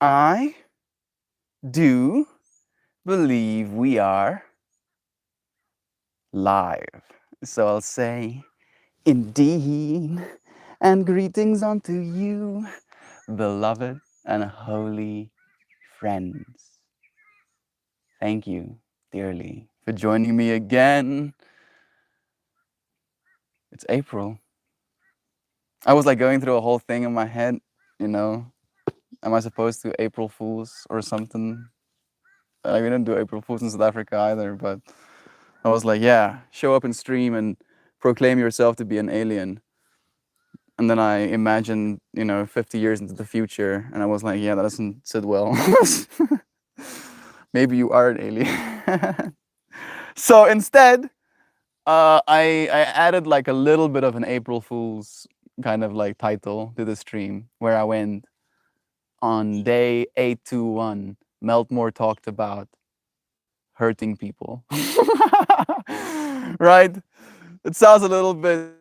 I do believe we are live. So I'll say, indeed, and greetings unto you, beloved and holy friends. Thank you dearly for joining me again. It's April. I was like going through a whole thing in my head, you know. Am I supposed to April Fools or something? Like, we didn't do April Fools in South Africa either, but I was like, yeah, show up and stream and proclaim yourself to be an alien. And then I imagined, 50 years into the future, and I was like, yeah, that doesn't sit well. Maybe you are an alien. So instead, I added like a little bit of an April Fool's kind of like title to the stream where I went on day 821. Meltmore talked about hurting people. Right? It sounds a little bit,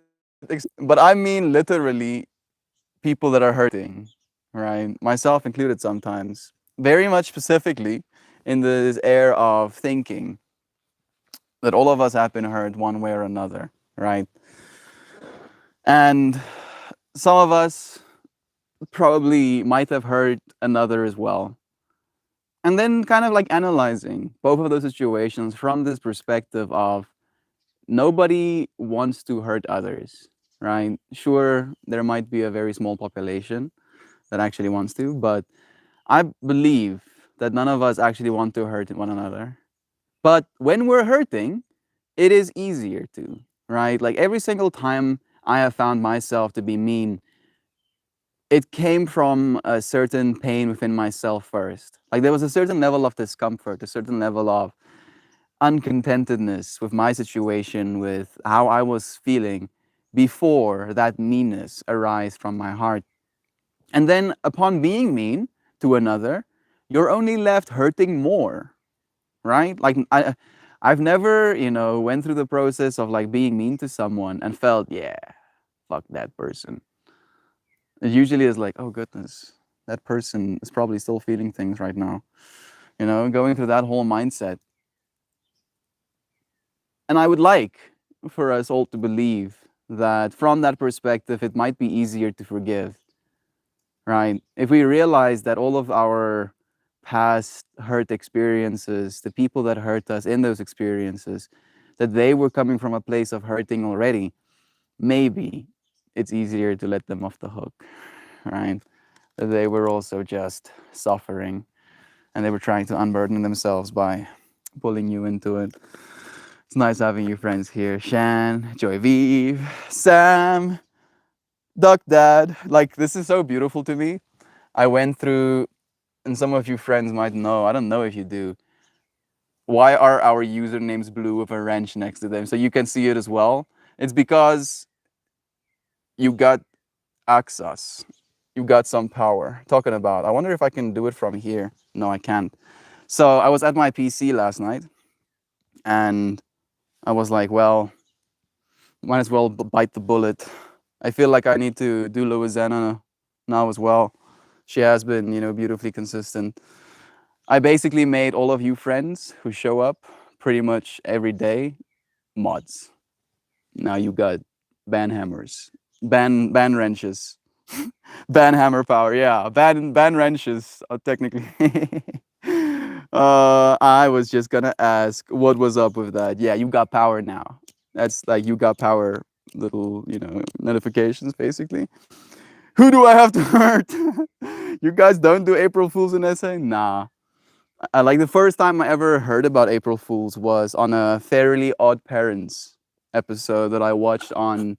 but I mean literally people that are hurting, right? Myself included sometimes. Very much specifically in this air of thinking that all of us have been hurt one way or another, right? And some of us probably might have hurt another as well. And then kind of like analyzing both of those situations from this perspective of nobody wants to hurt others, right? Sure, there might be a very small population that actually wants to, but I believe that none of us actually want to hurt one another. But when we're hurting, it is easier to, right? Like every single time I have found myself to be mean, it came from a certain pain within myself first. Like there was a certain level of discomfort, a certain level of uncontentedness with my situation, with how I was feeling before that meanness arise from my heart. And then upon being mean to another, you're only left hurting more, right? Like I've never, went through the process of like being mean to someone and felt, yeah, fuck that person. It usually is like, oh goodness, that person is probably still feeling things right now. Going through that whole mindset. And I would like for us all to believe that from that perspective, it might be easier to forgive, right? If we realize that all of our past hurt experiences, the people that hurt us in those experiences, that they were coming from a place of hurting already, maybe it's easier to let them off the hook, right? That they were also just suffering and they were trying to unburden themselves by pulling you into it. It's nice having you friends here. Shan, Joy Vive, Sam, Duck Dad. Like, this is so beautiful to me. I went through, and some of you friends might know, I don't know if you do, why are our usernames blue with a wrench next to them? So you can see it as well. It's because you got access. You got some power. Talking about, I wonder if I can do it from here. No, I can't. So I was at my PC last night and I was like, well, might as well bite the bullet. I feel like I need to do Louisiana now as well. She has been, beautifully consistent. I basically made all of you friends who show up pretty much every day mods. Now you got ban hammers, ban wrenches, ban hammer power. Yeah, ban wrenches. Technically. I was just gonna ask what was up with that. Yeah, you got power now. That's like you got power. Little, notifications basically. Who do I have to hurt? You guys don't do April Fools in SA? Nah. I like the first time I ever heard about April Fools was on a Fairly Odd Parents episode that I watched on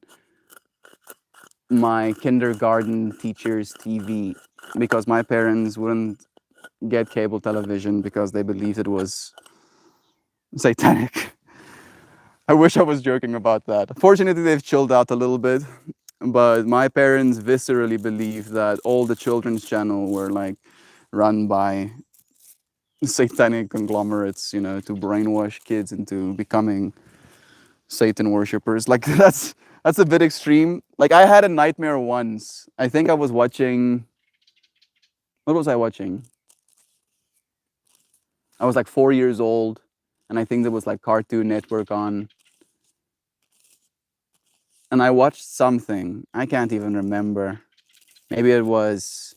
my kindergarten teacher's TV because my parents wouldn't get cable television because they believed it was satanic. I wish I was joking about that. Fortunately, they've chilled out a little bit, but my parents viscerally believed that all the children's channel were like run by satanic conglomerates, to brainwash kids into becoming Satan worshippers. Like that's a bit extreme. Like I had a nightmare once. I think I was watching What was I watching? I was like 4 years old, and I think there was like Cartoon Network on. And I watched something. I can't even remember. Maybe it was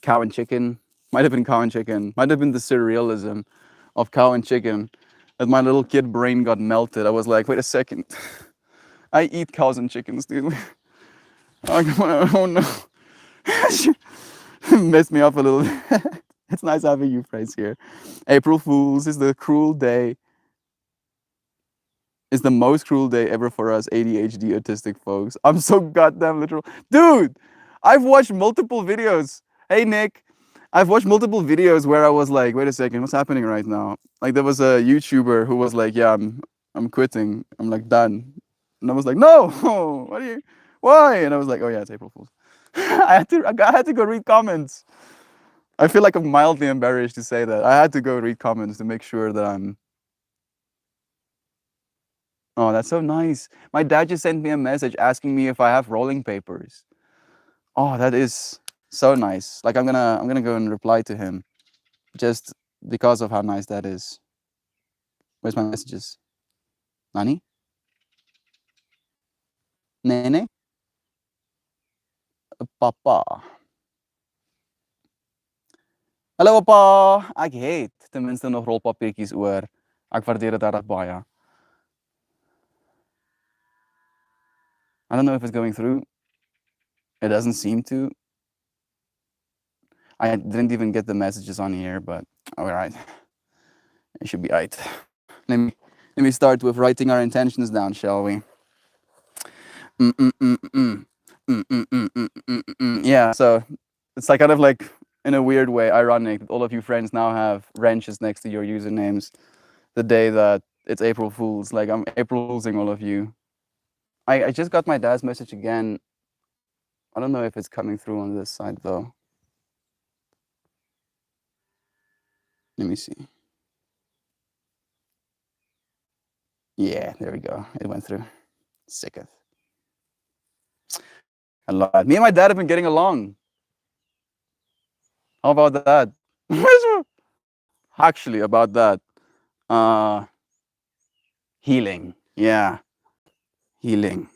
Cow and Chicken. Might have been Cow and Chicken. Might have been the surrealism of Cow and Chicken. That my little kid brain got melted. I was like, wait a second. I eat cows and chickens, dude. Oh no. Messed me up a little bit. It's nice having you friends here. April Fools is the cruel day. Is the most cruel day ever for us ADHD autistic folks. I'm so goddamn literal. Dude, I've watched multiple videos. Hey Nick, I've watched multiple videos where I was like, wait a second, what's happening right now? Like there was a YouTuber who was like, yeah, I'm quitting. I'm like done. And I was like, no, what are you why? And I was like, oh yeah, it's April Fools. I had to go read comments. I feel like I'm mildly embarrassed to say that. I had to go read comments to make sure that I'm. Oh, that's so nice. My dad just sent me a message asking me if I have rolling papers. Oh, that is so nice. Like I'm gonna go and reply to him just because of how nice that is. Where's my messages? Nani? Nene? Papa. Hallo papa. Ek het ten minste nog rolpapiertjies oor. Ek waardeer dit regtig baie. I don't know if it's going through. It doesn't seem to. I didn't even get the messages on here, but all right. It should be right. Let me start with writing our intentions down, shall we? Yeah, so it's like kind of like in a weird way ironic that all of you friends now have wrenches next to your usernames the day that it's April Fools. Like I'm April Foolsing all of you. I just got my dad's message again. I don't know if it's coming through on this side though. Let me see. Yeah, there we go. It went through. Sicketh. I love it. Me and my dad have been getting along. How about that? Actually, about that. Healing. Yeah. Healing.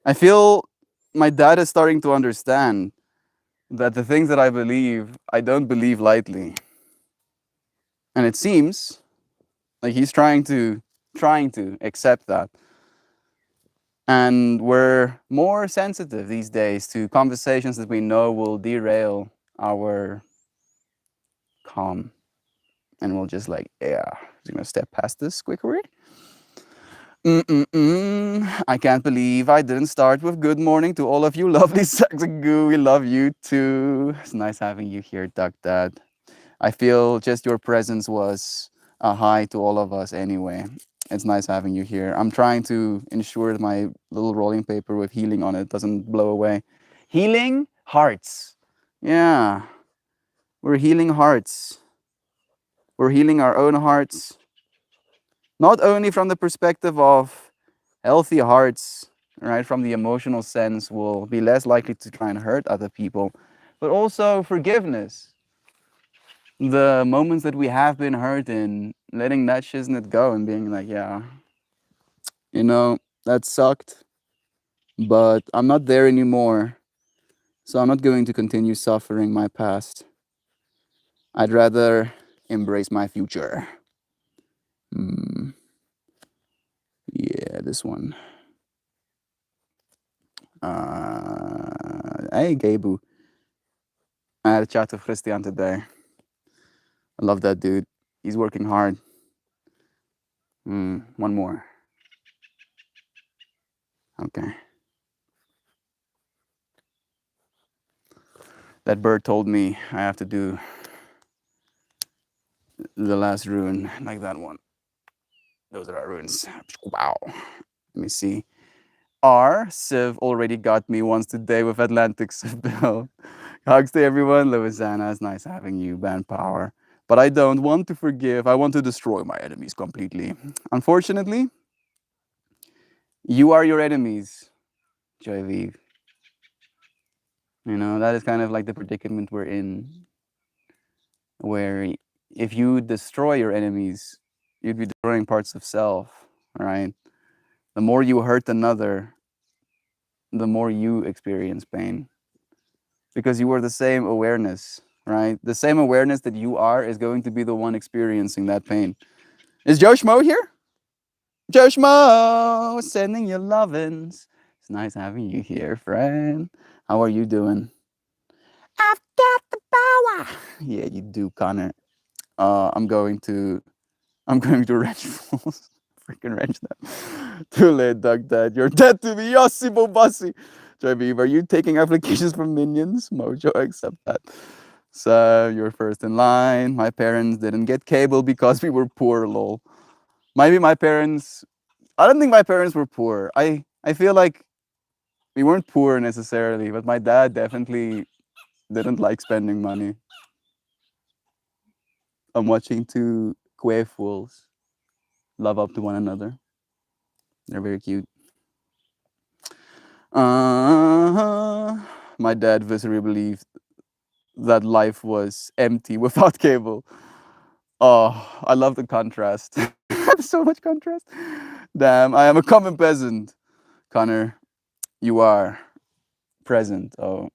I feel my dad is starting to understand that the things that I believe, I don't believe lightly. And it seems like he's trying to accept that. And we're more sensitive these days to conversations that we know will derail our calm. And we'll just like, yeah, just gonna step past this quickly. I can't believe I didn't start with good morning to all of you lovely sacks of goo. We love you too. It's nice having you here, Duck Dad. I feel just your presence was a hi to all of us anyway. It's nice having you here. I'm trying to ensure that my little rolling paper with healing on it doesn't blow away. Healing hearts. Yeah. We're healing hearts. We're healing our own hearts. Not only from the perspective of healthy hearts, right, from the emotional sense, will be less likely to try and hurt other people, but also forgiveness. The moments that we have been hurt in, letting that shiznit go and being like, yeah, you know, that sucked, but I'm not there anymore. So I'm not going to continue suffering my past. I'd rather embrace my future. Yeah, this one. Hey, Gabu. I had a chat with Christian today. I love that dude. He's working hard. One more. Okay. That bird told me I have to do the last rune like that one. Those are our runes. Wow. Let me see. Civ already got me once today with Atlantic Civ Bill. Hugs to everyone. Louisiana, it's nice having you. Band power. But I don't want to forgive. I want to destroy my enemies completely. Unfortunately, you are your enemies, Joy Vive. That is kind of like the predicament we're in, where if you destroy your enemies, you'd be destroying parts of self, right? The more you hurt another, the more you experience pain, because you are the same awareness, right? The same awareness that you are is going to be the one experiencing that pain. Is Joe Schmo here? Joe Schmo, sending you lovins. It's nice having you here, friend. How are you doing? I've got the power. Yeah, you do, Connor. I'm going to wrench fools. Freaking wrench them. Too late, Doug Dad. You're dead to me, Yossi Bobassi. JB, are you taking applications from minions? Mojo, accept that. So you're first in line. My parents didn't get cable because we were poor, lol. Maybe my parents, I don't think my parents were poor. I feel like we weren't poor necessarily, but my dad definitely didn't like spending money. I'm watching two Kwe fools love up to one another. They're very cute. My dad viscerally believed that life was empty without cable. Oh, I love the contrast. So much contrast. Damn, I am a common peasant. Connor, you are present. Oh,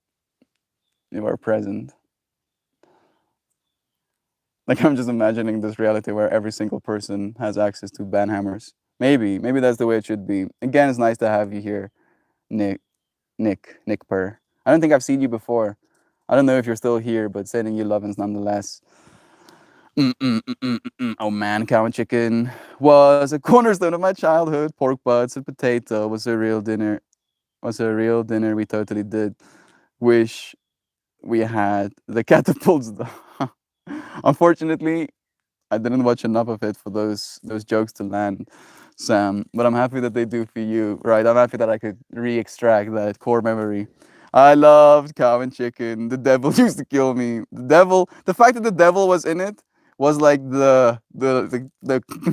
you are present. Like, I'm just imagining this reality where every single person has access to banhammers. Maybe that's the way it should be. Again, it's nice to have you here, Nick Purr. I don't think I've seen you before. I don't know if you're still here, but sending you lovin's nonetheless. Oh man, cow and chicken was a cornerstone of my childhood. Pork butts and potato was a real dinner. Was a real dinner we totally did. Wish we had the catapults though. Unfortunately, I didn't watch enough of it for those jokes to land, Sam. But I'm happy that they do for you, right? I'm happy that I could re-extract that core memory. I loved cow and chicken. The devil used to kill me. The fact that the devil was in it was like the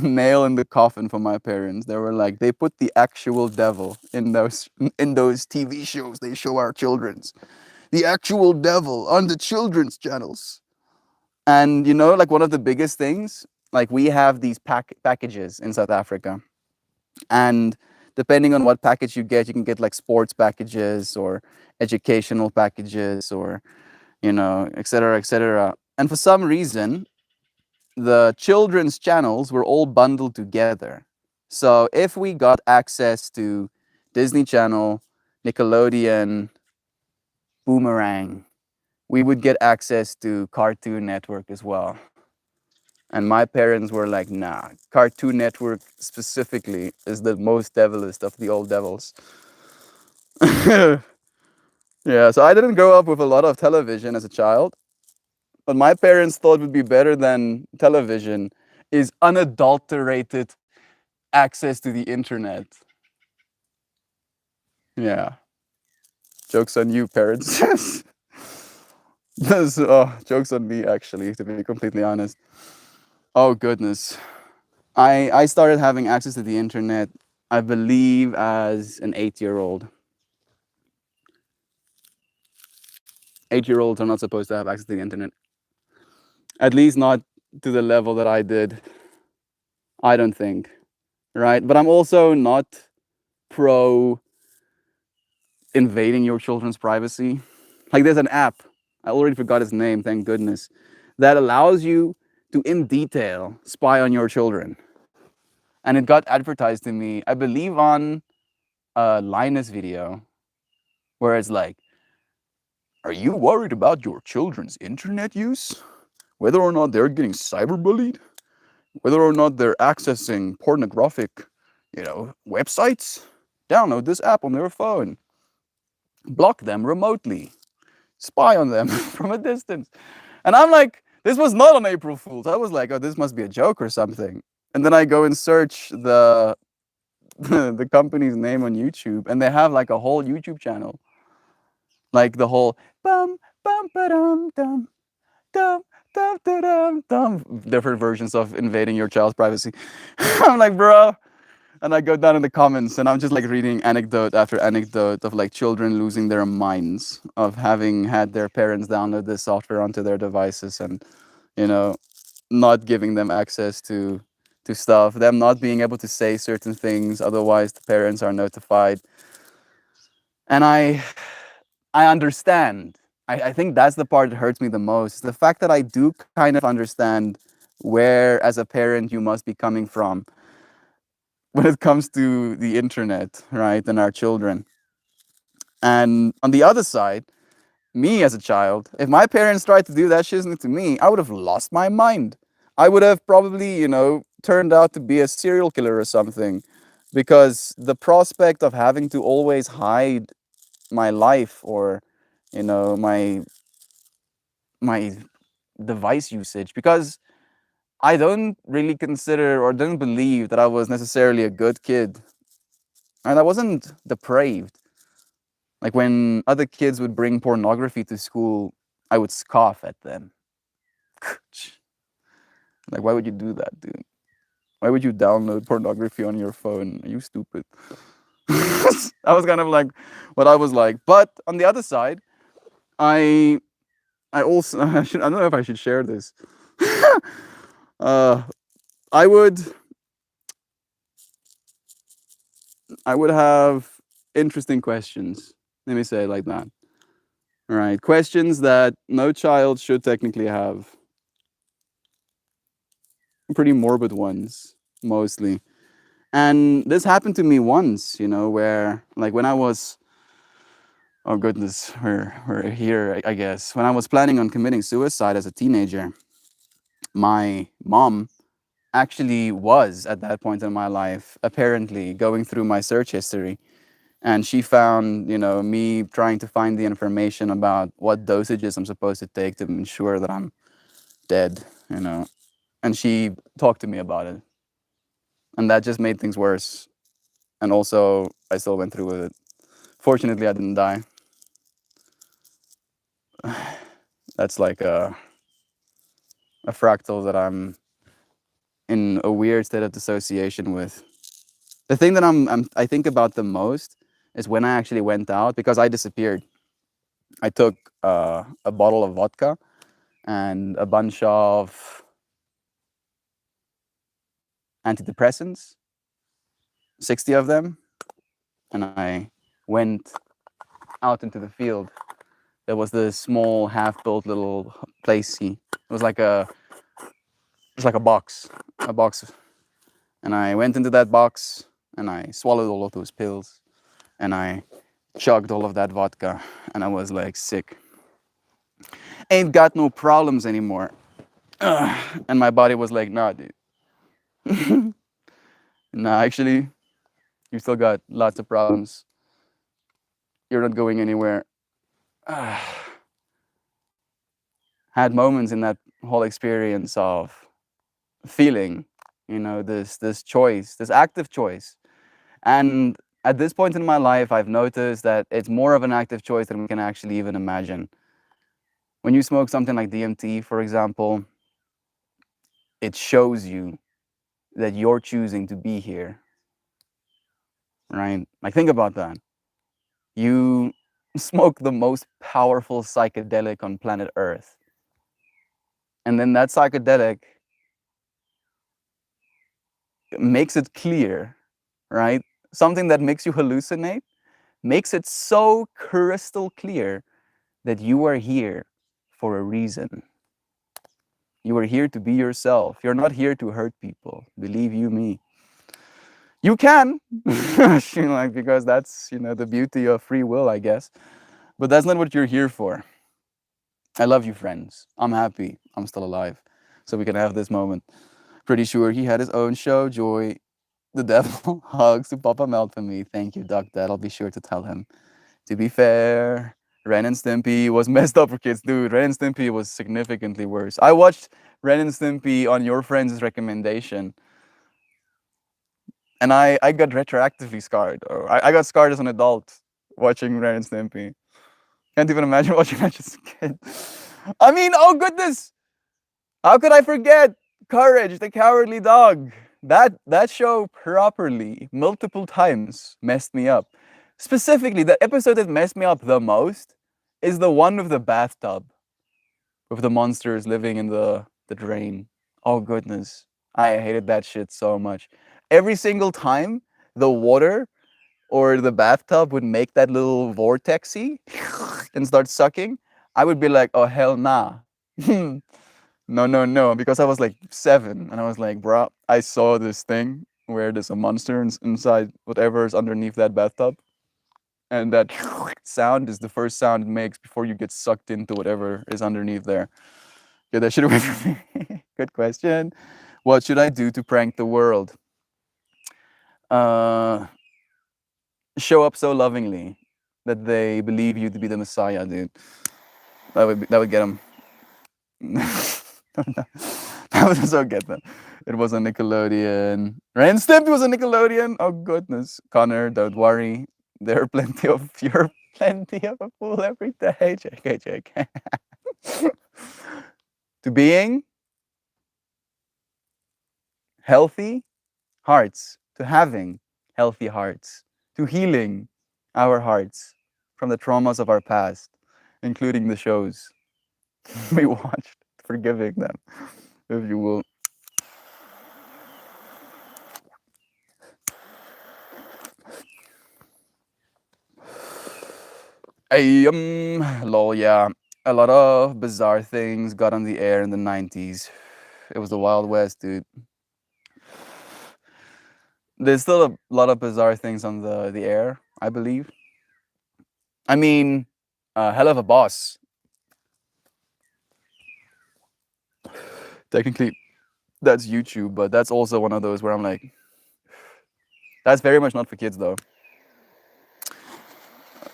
nail in the coffin for my parents. They were like, they put the actual devil in those TV shows they show our children's. The actual devil on the children's channels. And like one of the biggest things, like we have these packages in South Africa, and depending on what package you can get like sports packages or educational packages or et cetera, et cetera. And for some reason, the children's channels were all bundled together. So if we got access to Disney Channel, Nickelodeon, Boomerang, we would get access to Cartoon Network as well. And my parents were like, nah, Cartoon Network specifically is the most devilest of the old devils. Yeah, so I didn't grow up with a lot of television as a child. What my parents thought would be better than television is unadulterated access to the internet. Yeah. Joke's on you, parents. Joke's on me, actually, to be completely honest. Oh, goodness. I started having access to the internet, I believe, as an 8-year-old. 8-year-olds are not supposed to have access to the internet. At least not to the level that I did. I don't think. Right? But I'm also not pro invading your children's privacy. Like, there's an app, I already forgot its name, thank goodness, that allows you to, in detail, spy on your children. And it got advertised to me, I believe, on a Linus video, where it's like, are you worried about your children's internet use? Whether or not they're getting cyberbullied? Whether or not they're accessing pornographic, websites? Download this app on their phone. Block them remotely. Spy on them from a distance. And I'm like, this was not on April Fool's. I was like, oh, this must be a joke or something. And then I go and search the the company's name on YouTube, and they have like a whole YouTube channel. Like the whole bum bum ba dum dum dum dum dum dum different versions of invading your child's privacy. I'm like, bro, And I go down in the comments and I'm just like reading anecdote after anecdote of like children losing their minds of having had their parents download this software onto their devices and, you know, not giving them access to stuff, them not being able to say certain things, otherwise the parents are notified. And I understand. I think that's the part that hurts me the most. The fact that I do kind of understand where, as a parent, you must be coming from when it comes to the internet, right, and our children. And on the other side, me as a child, if my parents tried to do that shit to me, I would have lost my mind. I would have probably, turned out to be a serial killer or something, because the prospect of having to always hide my life or, my device usage, because I don't really consider or don't believe that I was necessarily a good kid. And I wasn't depraved. Like when other kids would bring pornography to school, I would scoff at them. Like, why would you do that, dude? Why would you download pornography on your phone? Are you stupid? That was kind of like what I was like. But on the other side, I I also I don't know if I should share this. uh, I would I would have interesting questions. Let me say it like that. All right, questions that no child should technically have. Pretty morbid ones, mostly. And this happened to me once, where like when I was, oh goodness, we're here, I guess. When I was planning on committing suicide as a teenager, my mom actually was at that point in my life apparently going through my search history, and she found, me trying to find the information about what dosages I'm supposed to take to ensure that I'm dead, and she talked to me about it, and that just made things worse. And also, I still went through with it. Fortunately, I didn't die. That's like a fractal that I'm in a weird state of dissociation with. The thing that I think about the most is when I actually went out, because I disappeared. I took a bottle of vodka and a bunch of antidepressants, 60 of them, and I went out into the field. There was this small, half-built little place. It was like a box, and I went into that box and I swallowed all of those pills and I chugged all of that vodka, and I was like sick. Ain't got no problems anymore. And my body was like, nah, dude. Nah, actually, you still got lots of problems. You're not going anywhere. Had moments in that whole experience of feeling, this choice, this active choice. And at this point in my life, I've noticed that it's more of an active choice than we can actually even imagine. When you smoke something like DMT, for example, it shows you that you're choosing to be here, right? Like, think about that. You smoke the most powerful psychedelic on planet Earth. And then that psychedelic makes it clear, right? Something that makes you hallucinate makes it so crystal clear that you are here for a reason. You are here to be yourself. You're not here to hurt people. Believe you me. You can, because that's, the beauty of free will, I guess. But that's not what you're here for. I love you, friends. I'm happy I'm still alive, so we can have this moment. Pretty sure he had his own show, Joy. The devil hugs to Papa Mel for me. Thank you, Duck Dad. I'll be sure to tell him. To be fair, Ren and Stimpy was messed up for kids, dude. Ren and Stimpy was significantly worse. I watched Ren and Stimpy on your friend's recommendation, and I got retroactively scarred. Or I got scarred as an adult watching Ren and Stimpy. Can't even imagine watching that as a kid. I mean, oh goodness! How could I forget Courage, the Cowardly Dog? that show properly multiple times messed me up. Specifically, the episode that messed me up the most is the one with the bathtub, with the monsters living in the drain. Oh goodness, I hated that shit so much. Every single time the water or the bathtub would make that little vortexy and start sucking, I would be like, oh hell nah. No, no, no, because I was like 7 and I was like, bruh, I saw this thing where there's a monster inside whatever is underneath that bathtub. And that sound is the first sound it makes before you get sucked into whatever is underneath there. Get that shit away from me. Good question. What should I do to prank the world? Uh, Show up so lovingly that they believe you to be the Messiah, dude. That would get them. That would also get them. It was a Nickelodeon. Ren Stimpy was a Nickelodeon. Oh goodness, Connor, don't worry. There are plenty of you're plenty of a fool every day. JK, JK. To being healthy hearts, to having healthy hearts, to healing our hearts from the traumas of our past, including the shows we watched, forgiving them, if you will. Lol, yeah. A lot of bizarre things got on the air in the 90s. It was the Wild West, dude. There's still a lot of bizarre things on the air, I believe. I mean, Hell of a Boss. Technically, that's YouTube, but that's also one of those where I'm like, that's very much not for kids, though.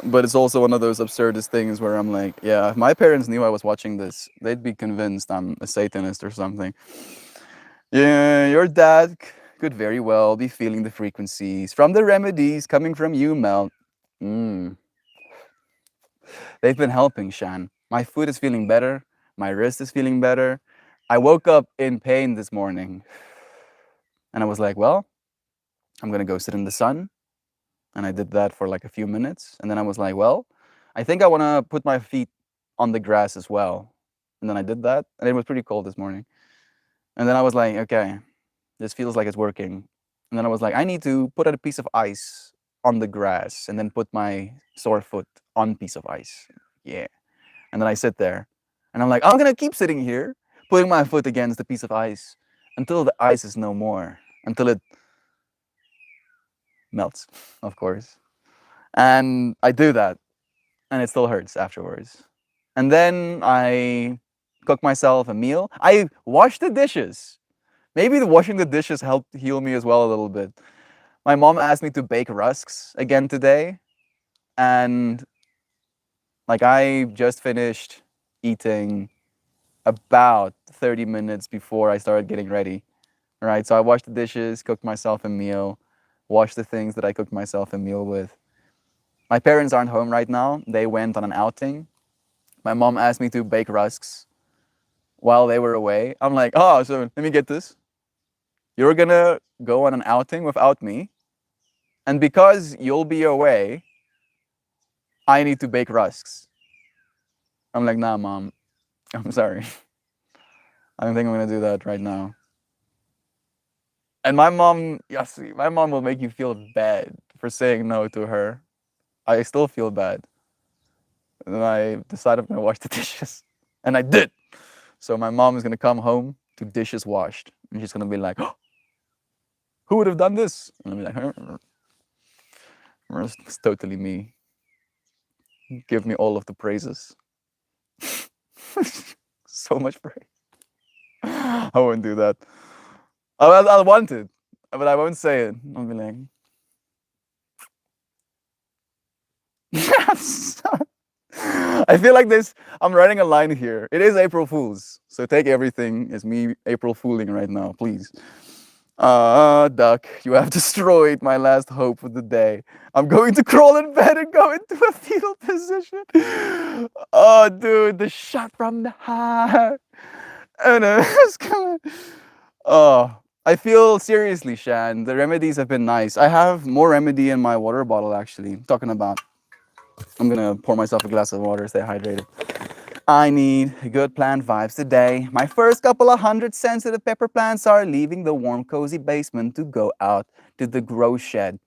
But it's also one of those absurdist things where I'm like, yeah, if my parents knew I was watching this, they'd be convinced I'm a Satanist or something. Yeah, your dad could very well be feeling the frequencies from the remedies coming from you, Mel. Mm. They've been helping, Shan. My foot is feeling better. My wrist is feeling better. I woke up in pain this morning. And I was like, well, I'm going to go sit in the sun. And I did that for like a few minutes. And then I was like, well, I think I want to put my feet on the grass as well. And then I did that. And it was pretty cold this morning. And then I was like, okay, this feels like it's working. And then I was like, I need to put a piece of ice on the grass and then put my sore foot on piece of ice. Yeah. And then I sit there and I'm like, I'm going to keep sitting here, putting my foot against the piece of ice until the ice is no more, until it melts, of course. And I do that and it still hurts afterwards. And then I cook myself a meal. I wash the dishes. Maybe the washing the dishes helped heal me as well a little bit. My mom asked me to bake rusks again today. And like I just finished eating about 30 minutes before I started getting ready. Right. So I washed the dishes, cooked myself a meal, washed the things that I cooked myself a meal with. My parents aren't home right now. They went on an outing. My mom asked me to bake rusks while they were away. I'm like, oh, so let me get this. You're gonna go on an outing without me. And because you'll be away, I need to bake rusks. I'm like, nah, mom, I'm sorry. I don't think I'm gonna do that right now. And my mom, yes, my mom will make you feel bad for saying no to her. I still feel bad. And then I decided I'm gonna wash the dishes. And I did. So my mom is gonna come home to dishes washed. And she's gonna be like, oh, who would have done this? And I'll be like, it's totally me. Give me all of the praises. So much praise. I won't do that. I'll want it, but I won't say it. I'll be like, I feel like this. I'm writing a line here. It is April Fool's, so take everything as me April fooling right now, please. Duck, you have destroyed my last hope of the day. I'm going to crawl in bed and go into a fetal position. Oh, dude, the shot from the heart. And it's coming. Oh, I feel seriously, Shan. The remedies have been nice. I have more remedy in my water bottle actually. Talking about, I'm gonna pour myself a glass of water, stay hydrated. I need good plant vibes today. My first couple of hundred sensitive pepper plants are leaving the warm, cozy basement to go out to the grow shed.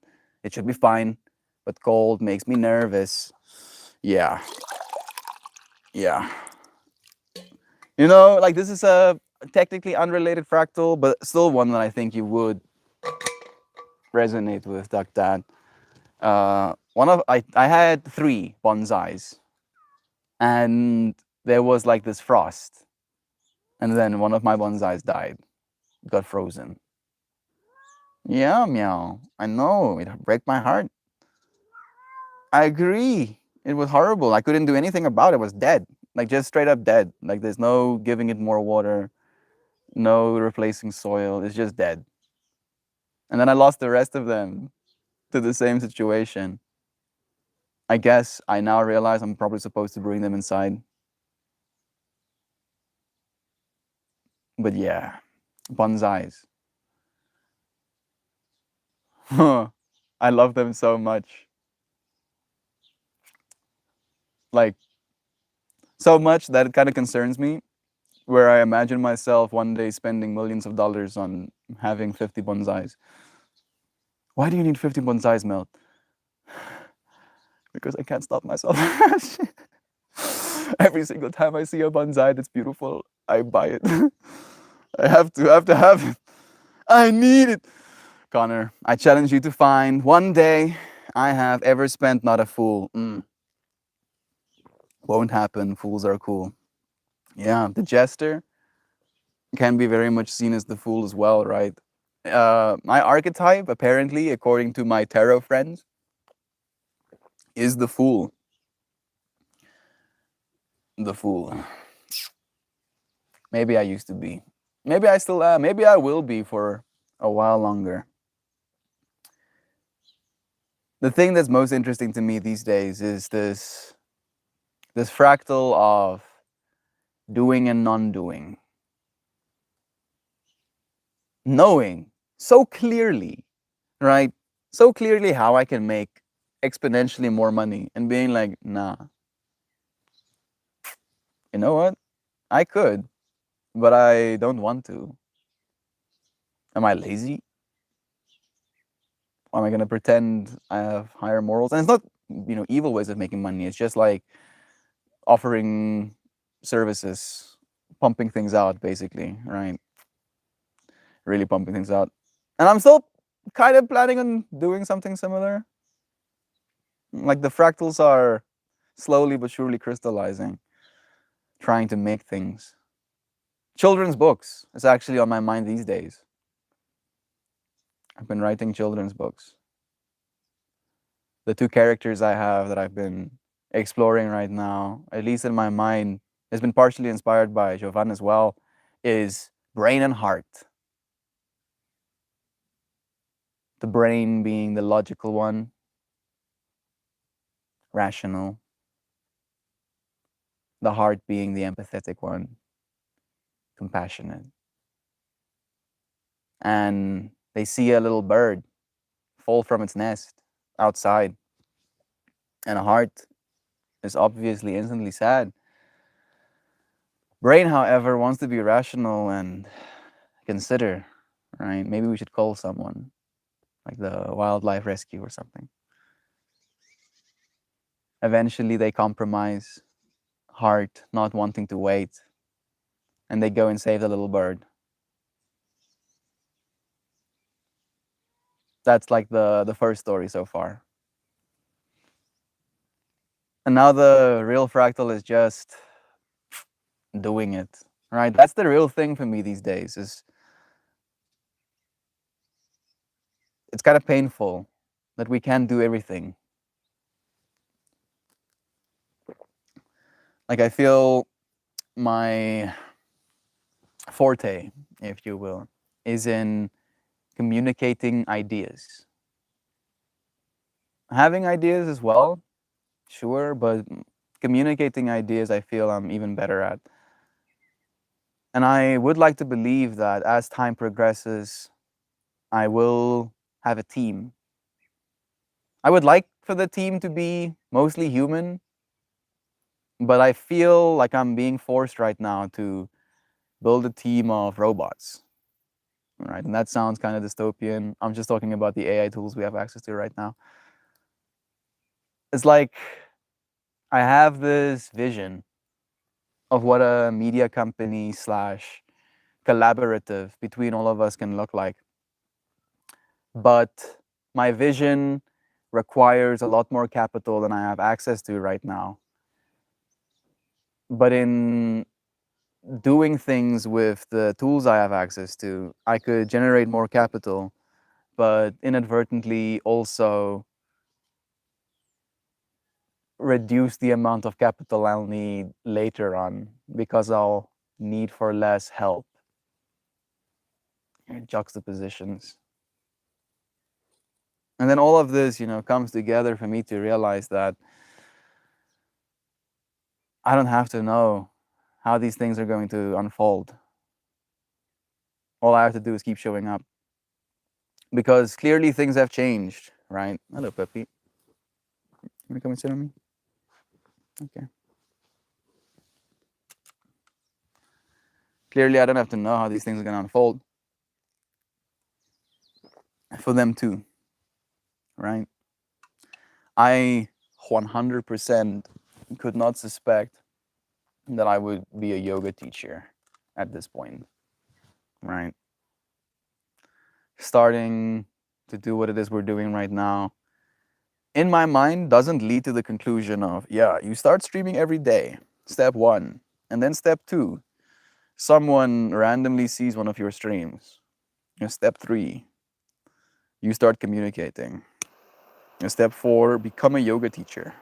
It should be fine, but cold makes me nervous. Yeah, yeah. You know, like this is a technically unrelated fractal, but still one that I think you would resonate with, Duck Dad. I had three bonsais, and there was like this frost, and then one of my bonsais died, got frozen. Yeah, meow. I know it broke my heart. I agree. It was horrible. I couldn't do anything about it. It was dead, like just straight up dead. Like there's no giving it more water, no replacing soil. It's just dead. And then I lost the rest of them to the same situation. I guess I now realize I'm probably supposed to bring them inside. But yeah, bonsais. I love them so much. Like, so much that it kind of concerns me, where I imagine myself one day spending millions of dollars on having 50 bonsais. Why do you need 50 bonsais, Mel? Because I can't stop myself. Every single time I see a bonsai that's beautiful, I buy it. I have to have it. I need it. Connor, I challenge you to find one day I have ever spent not a fool. Won't happen. Fools are cool. Yeah, the jester can be very much seen as the fool as well, right? My archetype, apparently, according to my tarot friends, is the fool. The fool. Maybe I used to be. Maybe I still am. Maybe I will be for a while longer. The thing that's most interesting to me these days is this fractal of doing and non-doing. Knowing so clearly, right? So clearly how I can make exponentially more money and being like, nah, you know what? I could, but I don't want to. Am I lazy? Am I gonna pretend I have higher morals? And it's not, evil ways of making money. It's just like offering services, pumping things out, basically, right? Really pumping things out. And I'm still kind of planning on doing something similar. Like the fractals are slowly but surely crystallizing, trying to make things. Children's books is actually on my mind these days. I've been writing children's books. The two characters I have that I've been exploring right now, at least in my mind, has been partially inspired by Jovan as well, is brain and heart. The brain being the logical one, rational. The heart being the empathetic one, compassionate. And they see a little bird fall from its nest outside, and a heart is obviously instantly sad. Brain, however, wants to be rational and consider, right? Maybe we should call someone, like the wildlife rescue or something. Eventually, they compromise, heart not wanting to wait, and they go and save the little bird. That's like the first story so far. And now the real fractal is just doing it, right? That's the real thing for me these days. Is it's kind of painful that we can't do everything. Like I feel my forte, if you will, is in communicating ideas. Having ideas as well, sure, but communicating ideas I feel I'm even better at. And I would like to believe that as time progresses, I will have a team. I would like for the team to be mostly human, but I feel like I'm being forced right now to build a team of robots. Right? And that sounds kind of dystopian. I'm just talking about the AI tools we have access to right now. It's like I have this vision of what a media company slash collaborative between all of us can look like. But my vision requires a lot more capital than I have access to right now. But in doing things with the tools I have access to, I could generate more capital, but inadvertently also reduce the amount of capital I'll need later on because I'll need for less help. Juxtapositions. And then all of this, comes together for me to realize that I don't have to know how these things are going to unfold. All I have to do is keep showing up. Because clearly things have changed, right? Hello, Peppy. You want to come and sit on me? Okay. Clearly, I don't have to know how these things are going to unfold for them too, right? I 100% could not suspect that I would be a yoga teacher at this point, right? Starting to do what it is we're doing right now, in my mind, doesn't lead to the conclusion of, yeah, you start streaming every day, step one. And then step two, someone randomly sees one of your streams. Step three, you start communicating. Step four, become a yoga teacher.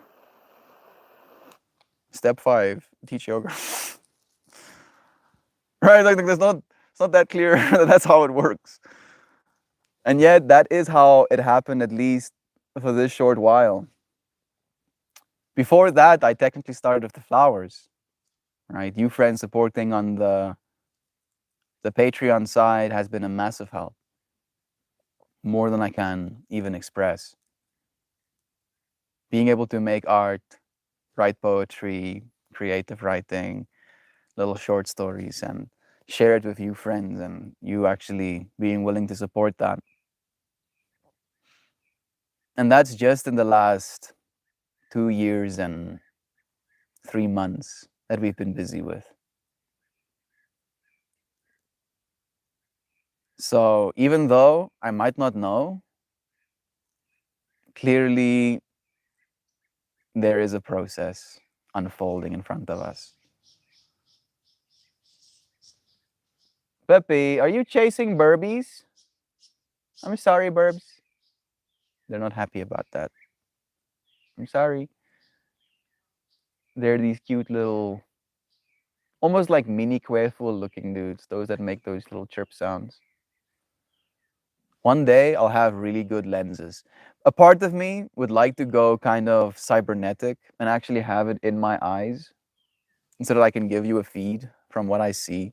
Step five, teach yoga. Right? Like it's not that clear that that's how it works. And yet that is how it happened, at least for this short while. Before that, I technically started with the flowers. Right? You friends supporting on the Patreon side has been a massive help. More than I can even express. Being able to make art, write poetry, creative writing, little short stories, and share it with you friends, and you actually being willing to support that. And that's just in the last 2 years and 3 months that we've been busy with. So even though I might not know, clearly there is a process unfolding in front of us. Pepe, are you chasing burbies? I'm sorry, burbs. They're not happy about that. I'm sorry. They're these cute little, almost like mini Quailful looking dudes, those that make those little chirp sounds. One day I'll have really good lenses. A part of me would like to go kind of cybernetic and actually have it in my eyes, so that I can give you a feed from what I see.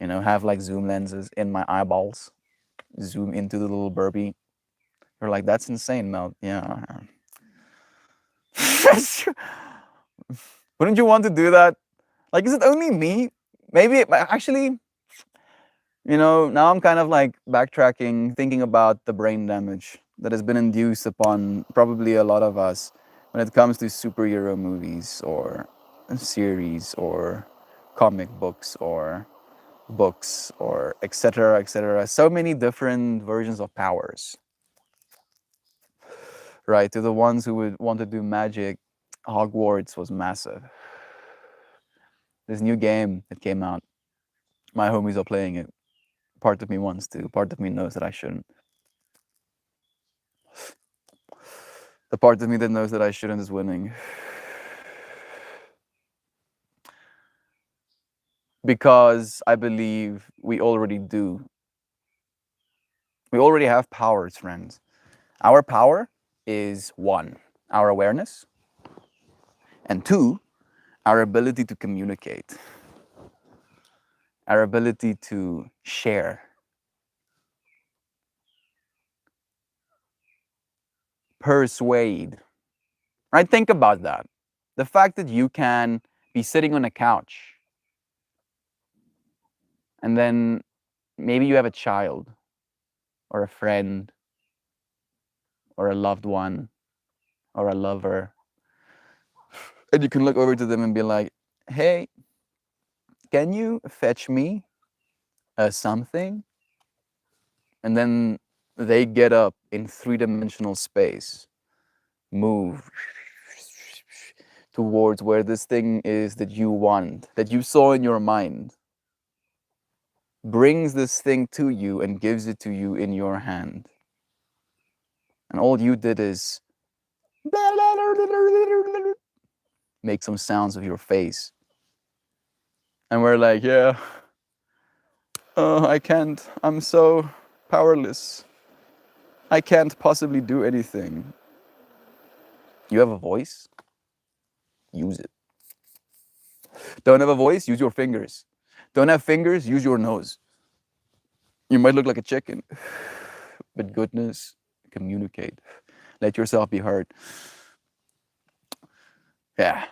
Have like zoom lenses in my eyeballs, zoom into the little Burby. You're like, that's insane, Mel. Yeah. Wouldn't you want to do that? Like, is it only me? Maybe actually, now I'm kind of like backtracking, thinking about the brain damage that has been induced upon probably a lot of us when it comes to superhero movies or series or comic books or books or etc., etc. So many different versions of powers, right? To the ones who would want to do magic, Hogwarts was massive. This new game that came out, my homies are playing it. Part of me wants to, part of me knows that I shouldn't. The part of me that knows that I shouldn't is winning. Because I believe we already do. We already have powers, friends. Our power is one, our awareness, and two, our ability to communicate, our ability to share. persuade. Right? Think about that. The fact that you can be sitting on a couch and then maybe you have a child or a friend or a loved one or a lover, and you can look over to them and be like, hey, can you fetch me something? And then they get up in 3-dimensional space, move towards where this thing is that you want, that you saw in your mind, brings this thing to you and gives it to you in your hand. And all you did is make some sounds with your face. And we're like, yeah, I can't. I'm so powerless. I can't possibly do anything. You have a voice? Use it. Don't have a voice? Use your fingers. Don't have fingers? Use your nose. You might look like a chicken, but goodness, communicate. Let yourself be heard. Yeah.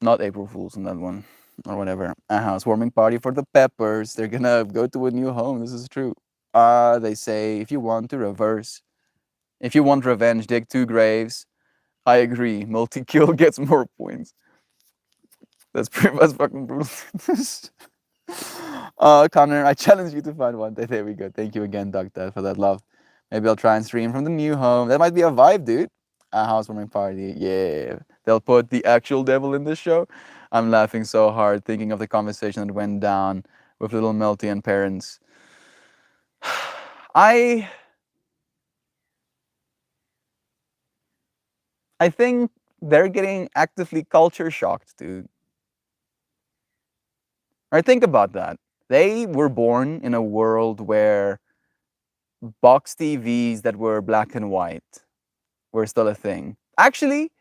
Not April Fools on that one, or whatever. A housewarming party for the Peppers. They're gonna go to a new home. This is true. They say if you want to reverse, if you want revenge, dig 2 graves. I agree. Multi-kill gets more points. That's pretty much fucking brutal. Connor, I challenge you to find one. There we go. Thank you again, Doug Dad, for that love. Maybe I'll try and stream from the new home. That might be a vibe, dude. A housewarming party. Yeah. They'll put the actual devil in this show. I'm laughing so hard thinking of the conversation that went down with little Melty and parents. I think they're getting actively culture shocked, dude. Right? Think about that. They were born in a world where box TVs that were black and white were still a thing. Actually,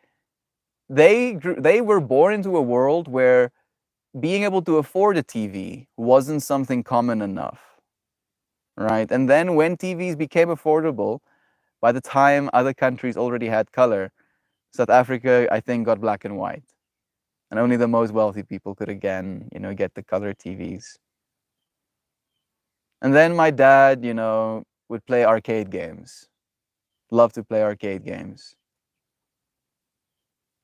they were born into a world where being able to afford a TV wasn't something common enough. Right? And then when TVs became affordable, by the time other countries already had color, South Africa, I think, got black and white. And only the most wealthy people could again, get the color TVs. And then my dad, would play arcade games. Love to play arcade games.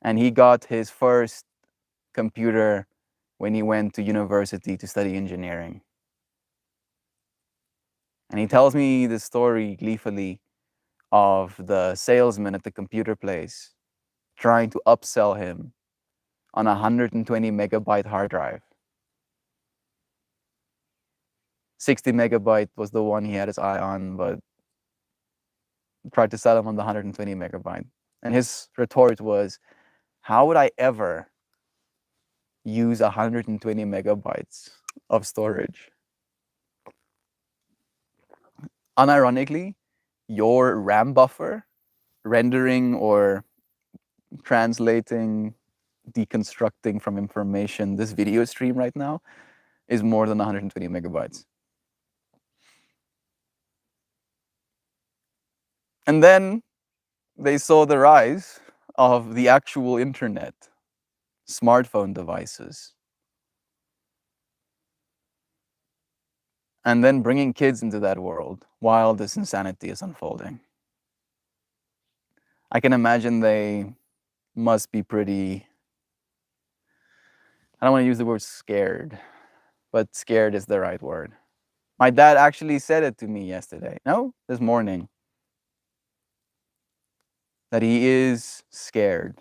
And he got his first computer when he went to university to study engineering. And he tells me the story gleefully of the salesman at the computer place trying to upsell him on a 120 megabyte hard drive. 60 megabyte was the one he had his eye on, but tried to sell him on the 120 megabyte. And his retort was, how would I ever use 120 megabytes of storage? Unironically, your RAM buffer rendering or translating, deconstructing from information this video stream right now is more than 120 megabytes. And then they saw the rise of the actual internet, smartphone devices, and then bringing kids into that world while this insanity is unfolding. I can imagine they must be pretty, I don't want to use the word scared, but scared is the right word. My dad actually said it to me yesterday. No, this morning. That he is scared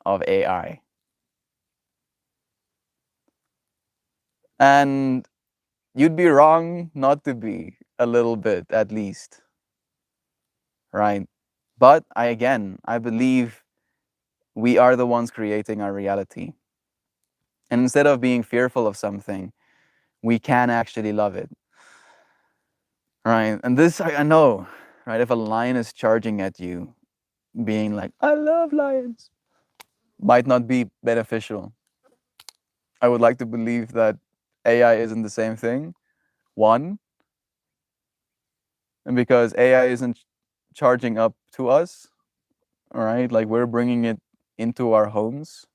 of AI. And you'd be wrong not to be a little bit, at least. Right? But I believe we are the ones creating our reality. And instead of being fearful of something, we can actually love it. Right? And this, I know, right? If a lion is charging at you, being like, I love lions, might not be beneficial. I would like to believe that AI isn't the same thing. One, and because AI isn't charging up to us, all right? Like we're bringing it into our homes.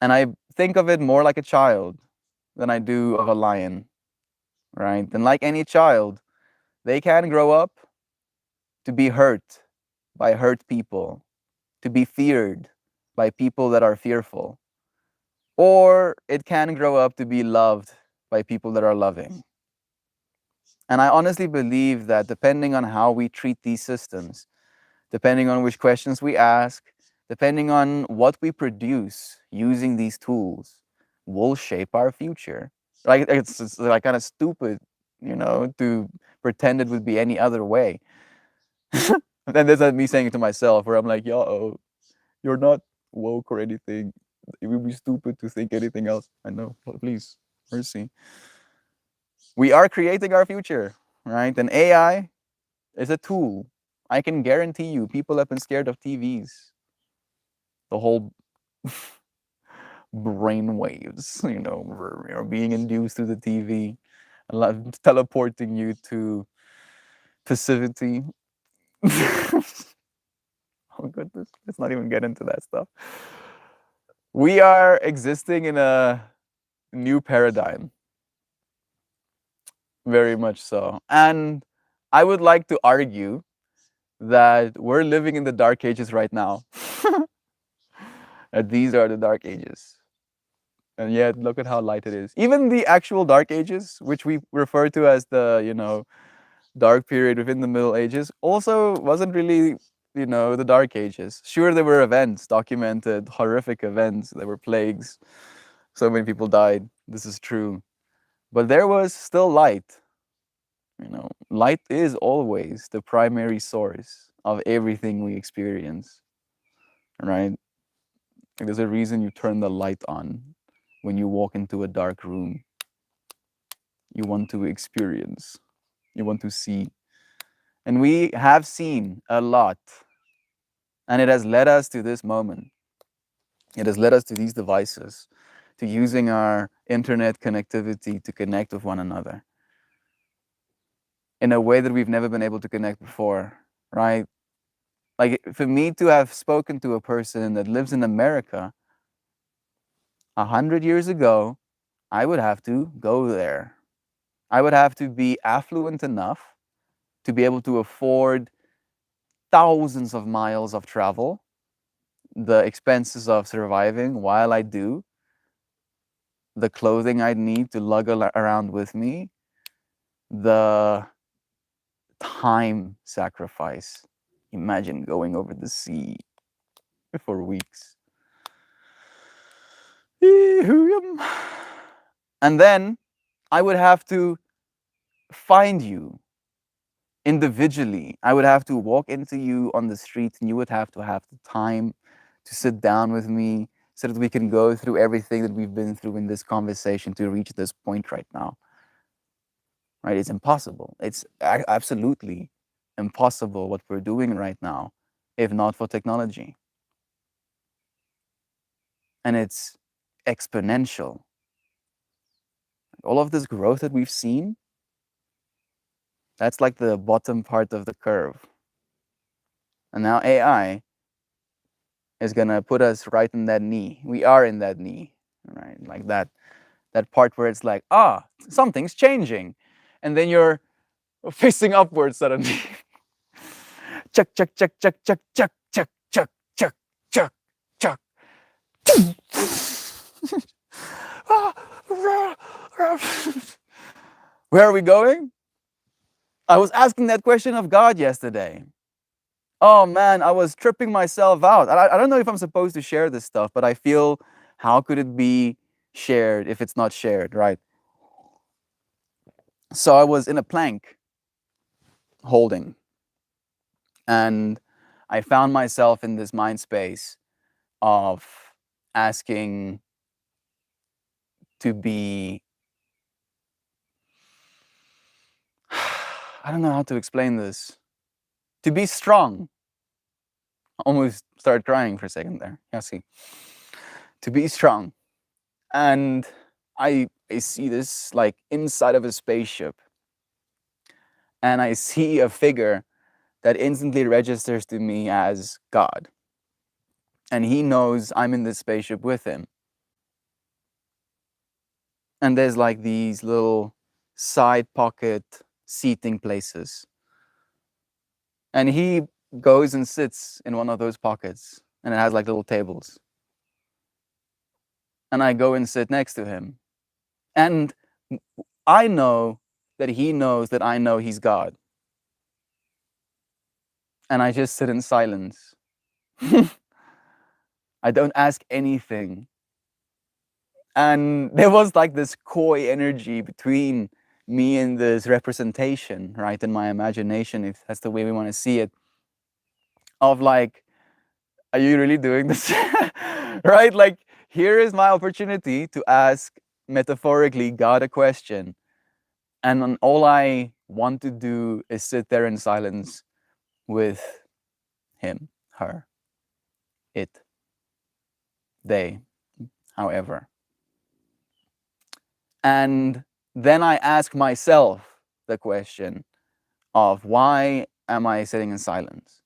And I think of it more like a child than I do of a lion, right? And like any child, they can grow up to be hurt by hurt people, to be feared by people that are fearful, or it can grow up to be loved by people that are loving. And I honestly believe that depending on how we treat these systems, depending on which questions we ask, depending on what we produce using these tools, will shape our future. Like it's like kind of stupid, to pretend it would be any other way. And then there's me saying it to myself, where I'm like, yo, you're not woke or anything. It would be stupid to think anything else. I know, but please, mercy. We are creating our future, right? And AI is a tool. I can guarantee you, people have been scared of TVs. The whole brain waves, being induced through the TV, teleporting you to passivity. Oh goodness, let's not even get into that stuff. We are existing in a new paradigm, very much so. And I would like to argue that we're living in the dark ages right now. That these are the dark ages. And yet, look at how light it is. Even the actual dark ages, which we refer to as the, dark period within the Middle Ages, also wasn't really, the dark ages. Sure, there were events, documented horrific events. There were plagues. So many people died. This is true. But there was still light. Light is always the primary source of everything we experience, right? Like there's a reason you turn the light on when you walk into a dark room. You want to experience, you want to see. And we have seen a lot. And it has led us to this moment. It has led us to these devices, to using our internet connectivity to connect with one another in a way that we've never been able to connect before, right? Like for me to have spoken to a person that lives in America 100 years ago, I would have to go there. I would have to be affluent enough to be able to afford thousands of miles of travel, the expenses of surviving while I do, the clothing I'd need to lug around with me, the time sacrifice. Imagine going over the sea for weeks. And then I would have to find you individually. I would have to walk into you on the street, and you would have to have the time to sit down with me so that we can go through everything that we've been through in this conversation to reach this point right now. Right? It's impossible. It's absolutely impossible what we're doing right now, if not for technology. And it's exponential. All of this growth that we've seen, that's like the bottom part of the curve. And now AI is gonna put us right in that knee. We are in that knee, right? Like that part where it's like, something's changing. And then you're facing upwards suddenly. Chuck, chuck, chuck, chuck, chuck, chuck, chuck, chuck, chuck, chuck, chuck. Where are we going? I was asking that question of God yesterday. Oh man, I was tripping myself out. I don't know if I'm supposed to share this stuff, but I feel, how could it be shared if it's not shared, right? So I was in a plank holding, and I found myself in this mind space of asking to be, I don't know how to explain this, to be strong. I almost started crying for a second there. Yeah, see. To be strong. And I see this like inside of a spaceship, and I see a figure that instantly registers to me as God. And he knows I'm in this spaceship with him. And there's like these little side pocket seating places. And he goes and sits in one of those pockets, and it has like little tables. And I go and sit next to him. And I know that he knows that I know he's God. And I just sit in silence. I don't ask anything. And there was like this coy energy between me and this representation, right, in my imagination, if that's the way we want to see it, of like, are you really doing this? Right? Like, here is my opportunity to ask metaphorically God a question. And all I want to do is sit there in silence with him, her, it, they, however. And then I ask myself the question of why am I sitting in silence?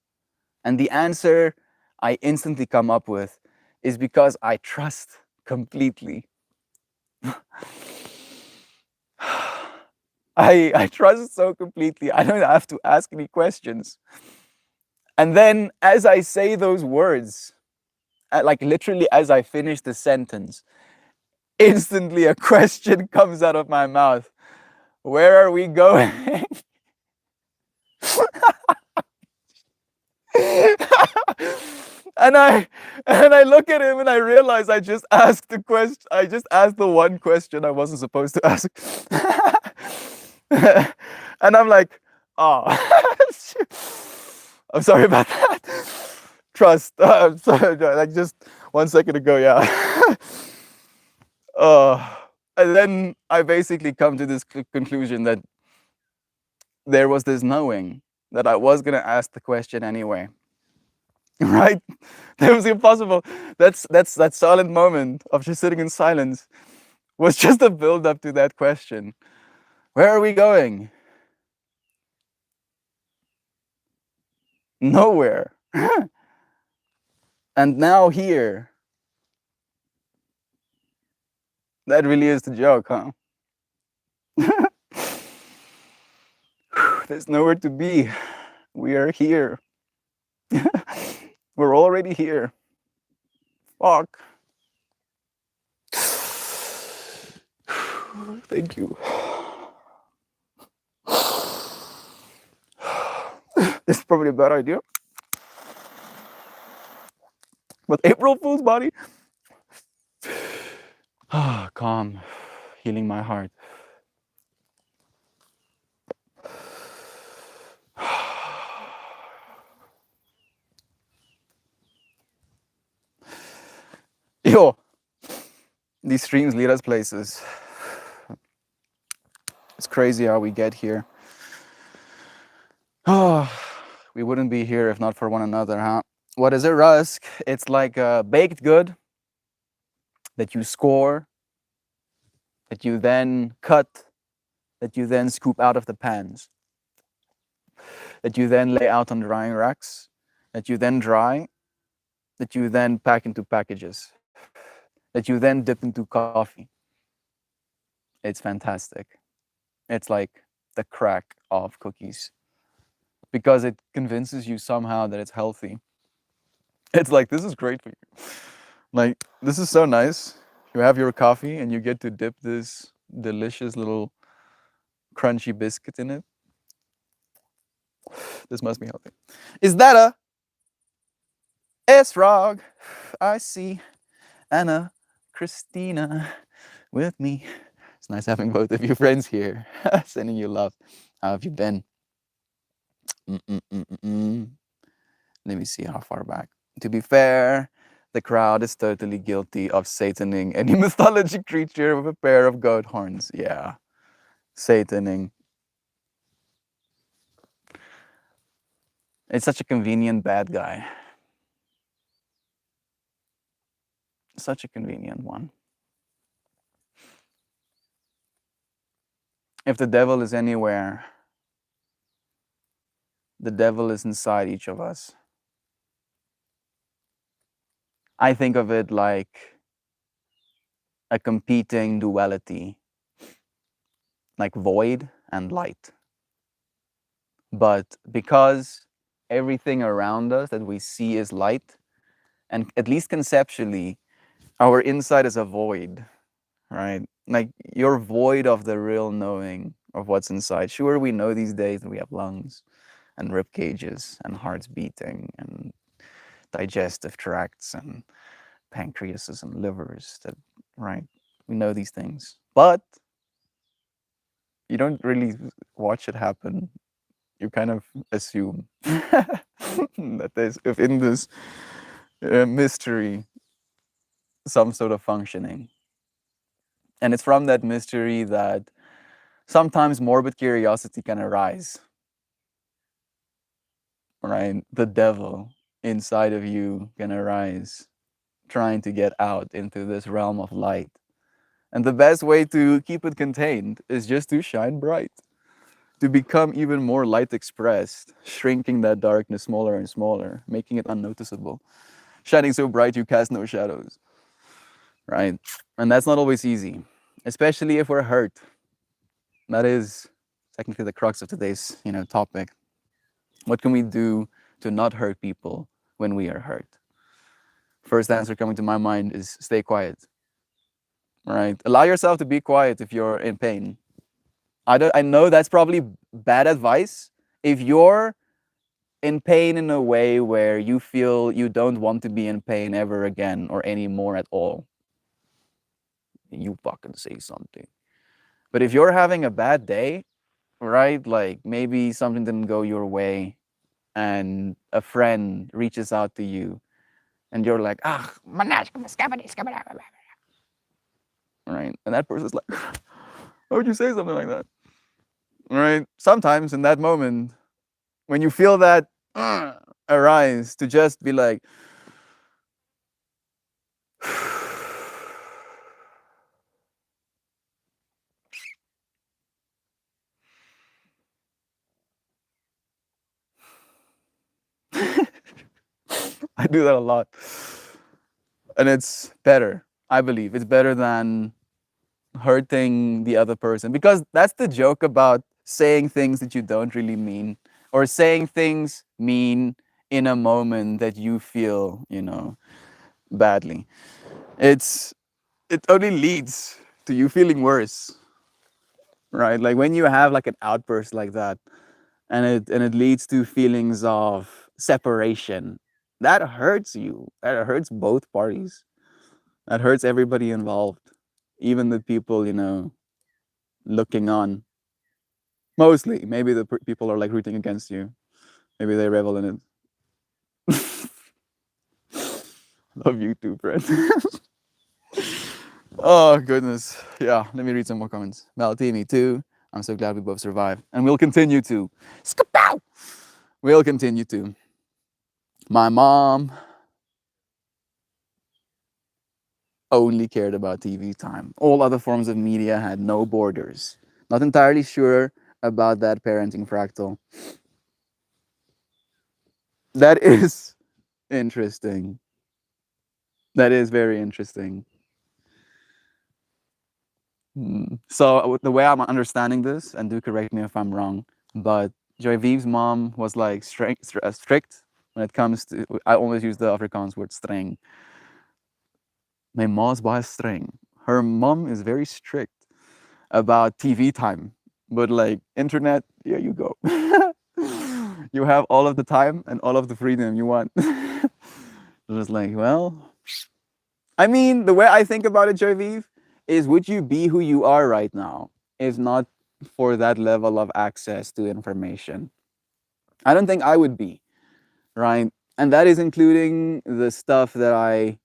And the answer I instantly come up with is because I trust completely. I trust so completely. I don't have to ask any questions. And then as I say those words, like literally as I finish the sentence, instantly a question comes out of my mouth. Where are we going? and I look at him and I realize I just asked the question. I just asked the one question I wasn't supposed to ask. And I'm like, oh, I'm sorry about that. Trust. I'm sorry. Like just 1 second ago, yeah. And then I basically come to this conclusion that there was this knowing that I was gonna ask the question anyway. Right? That was impossible. That's that silent moment of just sitting in silence was just a build up to that question. Where are we going? Nowhere. And now here. That really is the joke, huh? There's nowhere to be. We are here. We're already here. Fuck. Thank you. This is probably a bad idea. But April Fool's body. Calm. Healing my heart. Yo, these streams lead us places. It's crazy how we get here. Oh, we wouldn't be here if not for one another, huh? What is a rusk? It's like a baked good that you score, that you then cut, that you then scoop out of the pans, that you then lay out on drying racks, that you then dry, that you then pack into packages, that you then dip into coffee. It's fantastic. It's like the crack of cookies because it convinces you somehow that it's healthy. It's like, this is great for you. Like, this is so nice. You have your coffee and you get to dip this delicious little crunchy biscuit in it. This must be healthy. Is that a S-Frog? I see Anna, Christina with me. It's nice having both of you friends here. Sending you love. How have you been? Let me see how far back. To be fair, the crowd is totally guilty of sataning any mythology creature with a pair of goat horns. Yeah, sataning. It's such a convenient bad guy. Such a convenient one. If the devil is anywhere, the devil is inside each of us. I think of it like a competing duality, like void and light. But because everything around us that we see is light, and at least conceptually, our inside is a void, right? Like you're void of the real knowing of what's inside. Sure, we know these days that we have lungs and rib cages and hearts beating and digestive tracts and pancreases and livers that, right? We know these things. But you don't really watch it happen. You kind of assume that there's within this mystery some sort of functioning. And it's from that mystery that sometimes morbid curiosity can arise, right? The devil inside of you can arise, trying to get out into this realm of light. And the best way to keep it contained is just to shine bright, to become even more light expressed, shrinking that darkness smaller and smaller, making it unnoticeable, shining so bright you cast no shadows, right? And that's not always easy, especially if we're hurt. That is technically the crux of today's, topic. What can we do to not hurt people when we are hurt? First answer coming to my mind is stay quiet. Right? Allow yourself to be quiet if you're in pain. I know that's probably bad advice. If you're in pain in a way where you feel you don't want to be in pain ever again or anymore at all, you fucking say something. But if you're having a bad day, right? Like maybe something didn't go your way and a friend reaches out to you and you're like, ah, right? And that person's like, why would you say something like that? Right? Sometimes in that moment, when you feel that arise, to just be like, I do that a lot. And it's better, I believe. It's better than hurting the other person because that's the joke about saying things that you don't really mean or saying things mean in a moment that you feel, badly. It only leads to you feeling worse, right? Like when you have like an outburst like that and it leads to feelings of separation, that hurts you. That hurts both parties. That hurts everybody involved, even the people, looking on. Mostly, maybe the people are like rooting against you. Maybe they revel in it. Love you too, friend. Oh goodness. Yeah, let me read some more comments. Maltini too. I'm so glad we both survived. And we'll continue to. Skapow! We'll continue to. My mom only cared about TV time. All other forms of media had no borders. Not entirely sure about that parenting fractal. That is interesting. That is very interesting. So the way I'm understanding this, and do correct me if I'm wrong, but Joy Viv's mom was like strict when it comes to. I always use the Afrikaans word streng. My mom's baie streng. Her mom is very strict about TV time, but like internet, here you go. You have all of the time and all of the freedom you want. It was like, well, I mean, the way I think about it, Joy Viv, is would you be who you are right now if not for that level of access to information? I don't think I would be, right? And that is including the stuff that I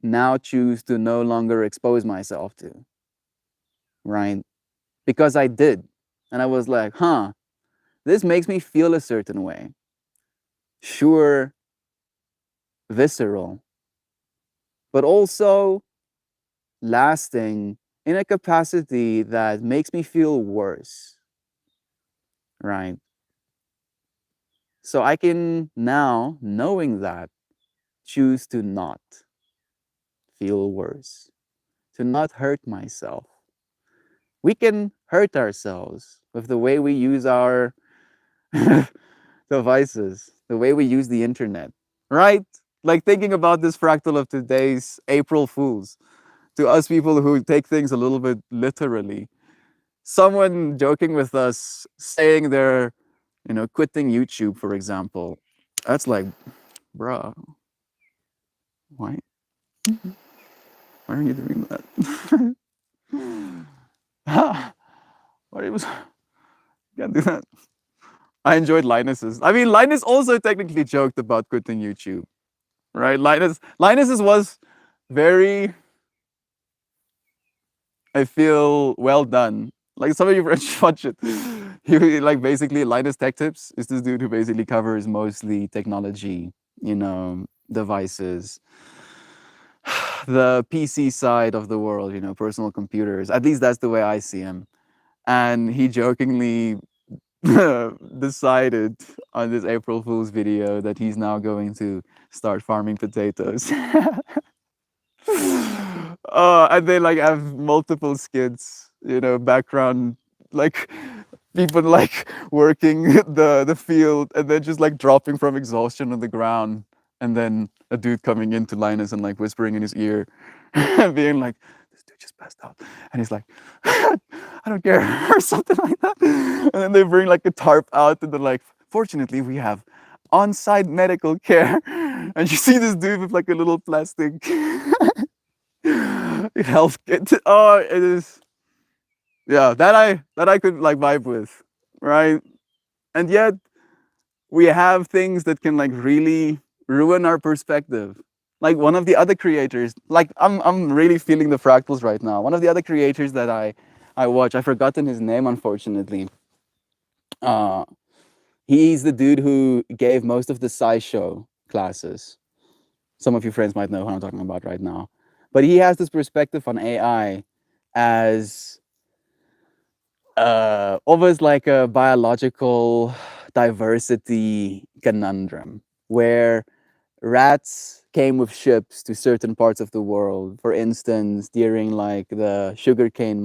now choose to no longer expose myself to, right? Because I did. And I was like, huh, this makes me feel a certain way. Sure, visceral, but also lasting in a capacity that makes me feel worse, right? So I can now, knowing that, choose to not feel worse, to not hurt myself. We can hurt ourselves with the way we use our devices, the way we use the internet, right? Like thinking about this fractal of today's April Fools, to us people who take things a little bit literally. Someone joking with us saying they're, quitting YouTube, for example. That's like, bruh, why? Why are you doing that? Why was can't do that? I enjoyed Linus's. I mean, Linus also technically joked about quitting YouTube, right? Linus's was very, I feel, well done. Like some of you should watch it. He like basically Linus Tech Tips is this dude who basically covers mostly technology, devices, the PC side of the world, personal computers. At least that's the way I see him. And he jokingly decided on this April Fool's video that he's now going to start farming potatoes. And they like have multiple skits, background, like people like working the field and then just like dropping from exhaustion on the ground, and then a dude coming into Linus and like whispering in his ear, being like, "This dude just passed out," and he's like, "I don't care," or something like that. And then they bring like a tarp out, and they're like, "Fortunately, we have on-site medical care," and you see this dude with like a little plastic health kit. Oh, it is, yeah, that I could like vibe with, right? And yet we have things that can like really ruin our perspective. Like one of the other creators, like I'm really feeling the fractals right now. One of the other creators that I watch, I've forgotten his name unfortunately. Uh he's the dude who gave most of the SciShow classes. Some of your friends might know who I'm talking about right now. But he has this perspective on AI as almost like a biological diversity conundrum where rats came with ships to certain parts of the world. For instance, during like the sugarcane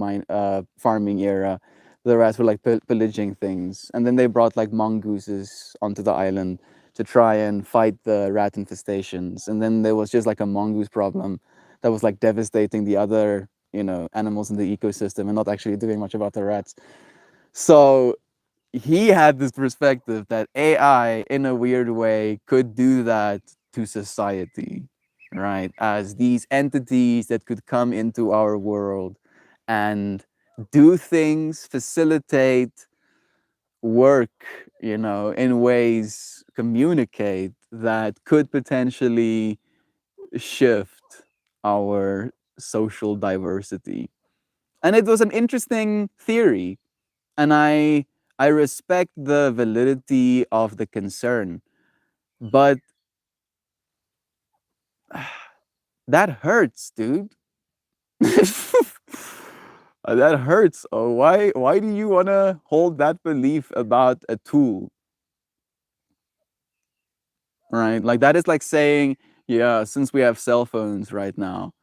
farming era, the rats were like pillaging things, and then they brought like mongooses onto the island to try and fight the rat infestations. And then there was just like a mongoose problem that was like devastating the other, animals in the ecosystem and not actually doing much about the rats. So he had this perspective that AI, in a weird way, could do that to society, right? As these entities that could come into our world and do things, facilitate work, in ways, communicate that could potentially shift our social diversity. And it was an interesting theory, and I respect the validity of the concern, but that hurts, dude. That hurts. Oh, why do you want to hold that belief about a tool, right? Like that is like saying, yeah, since we have cell phones right now,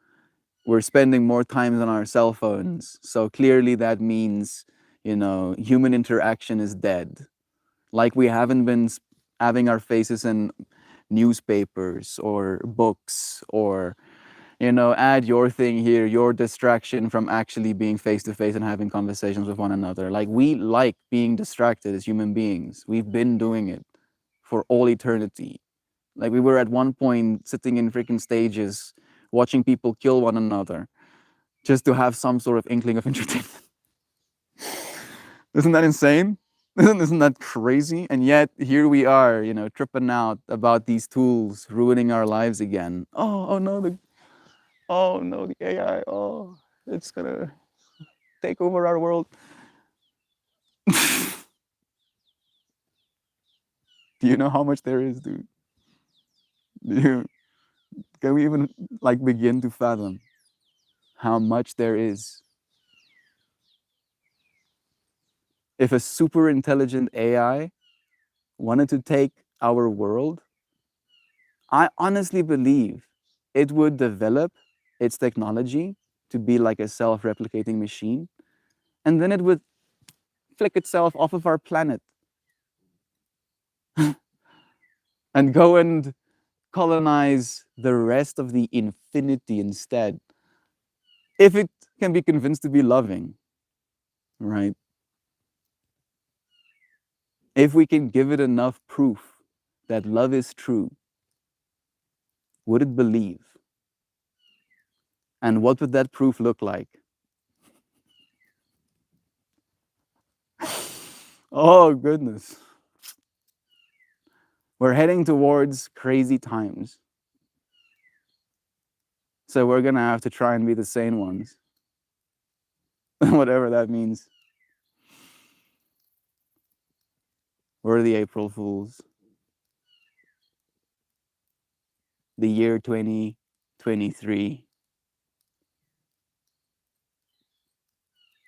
we're spending more time on our cell phones. So clearly that means, human interaction is dead. Like we haven't been having our faces in newspapers or books, or add your thing here, your distraction from actually being face to face and having conversations with one another. Like we like being distracted as human beings. We've been doing it for all eternity. Like we were at one point sitting in freaking stages watching people kill one another just to have some sort of inkling of entertainment. Isn't that insane? Isn't that crazy? And yet here we are, tripping out about these tools ruining our lives again. Oh no, the AI. Oh, it's gonna take over our world. Do you know how much there is, dude? Do you, can we even like begin to fathom how much there is? If a super intelligent AI wanted to take our world, I honestly believe it would develop its technology to be like a self-replicating machine, and then it would flick itself off of our planet and go and colonize the rest of the infinity instead, if it can be convinced to be loving, right? If we can give it enough proof that love is true, would it believe? And what would that proof look like? Oh, goodness. We're heading towards crazy times. So we're going to have to try and be the sane ones, whatever that means. We're the April Fools. The year 2023.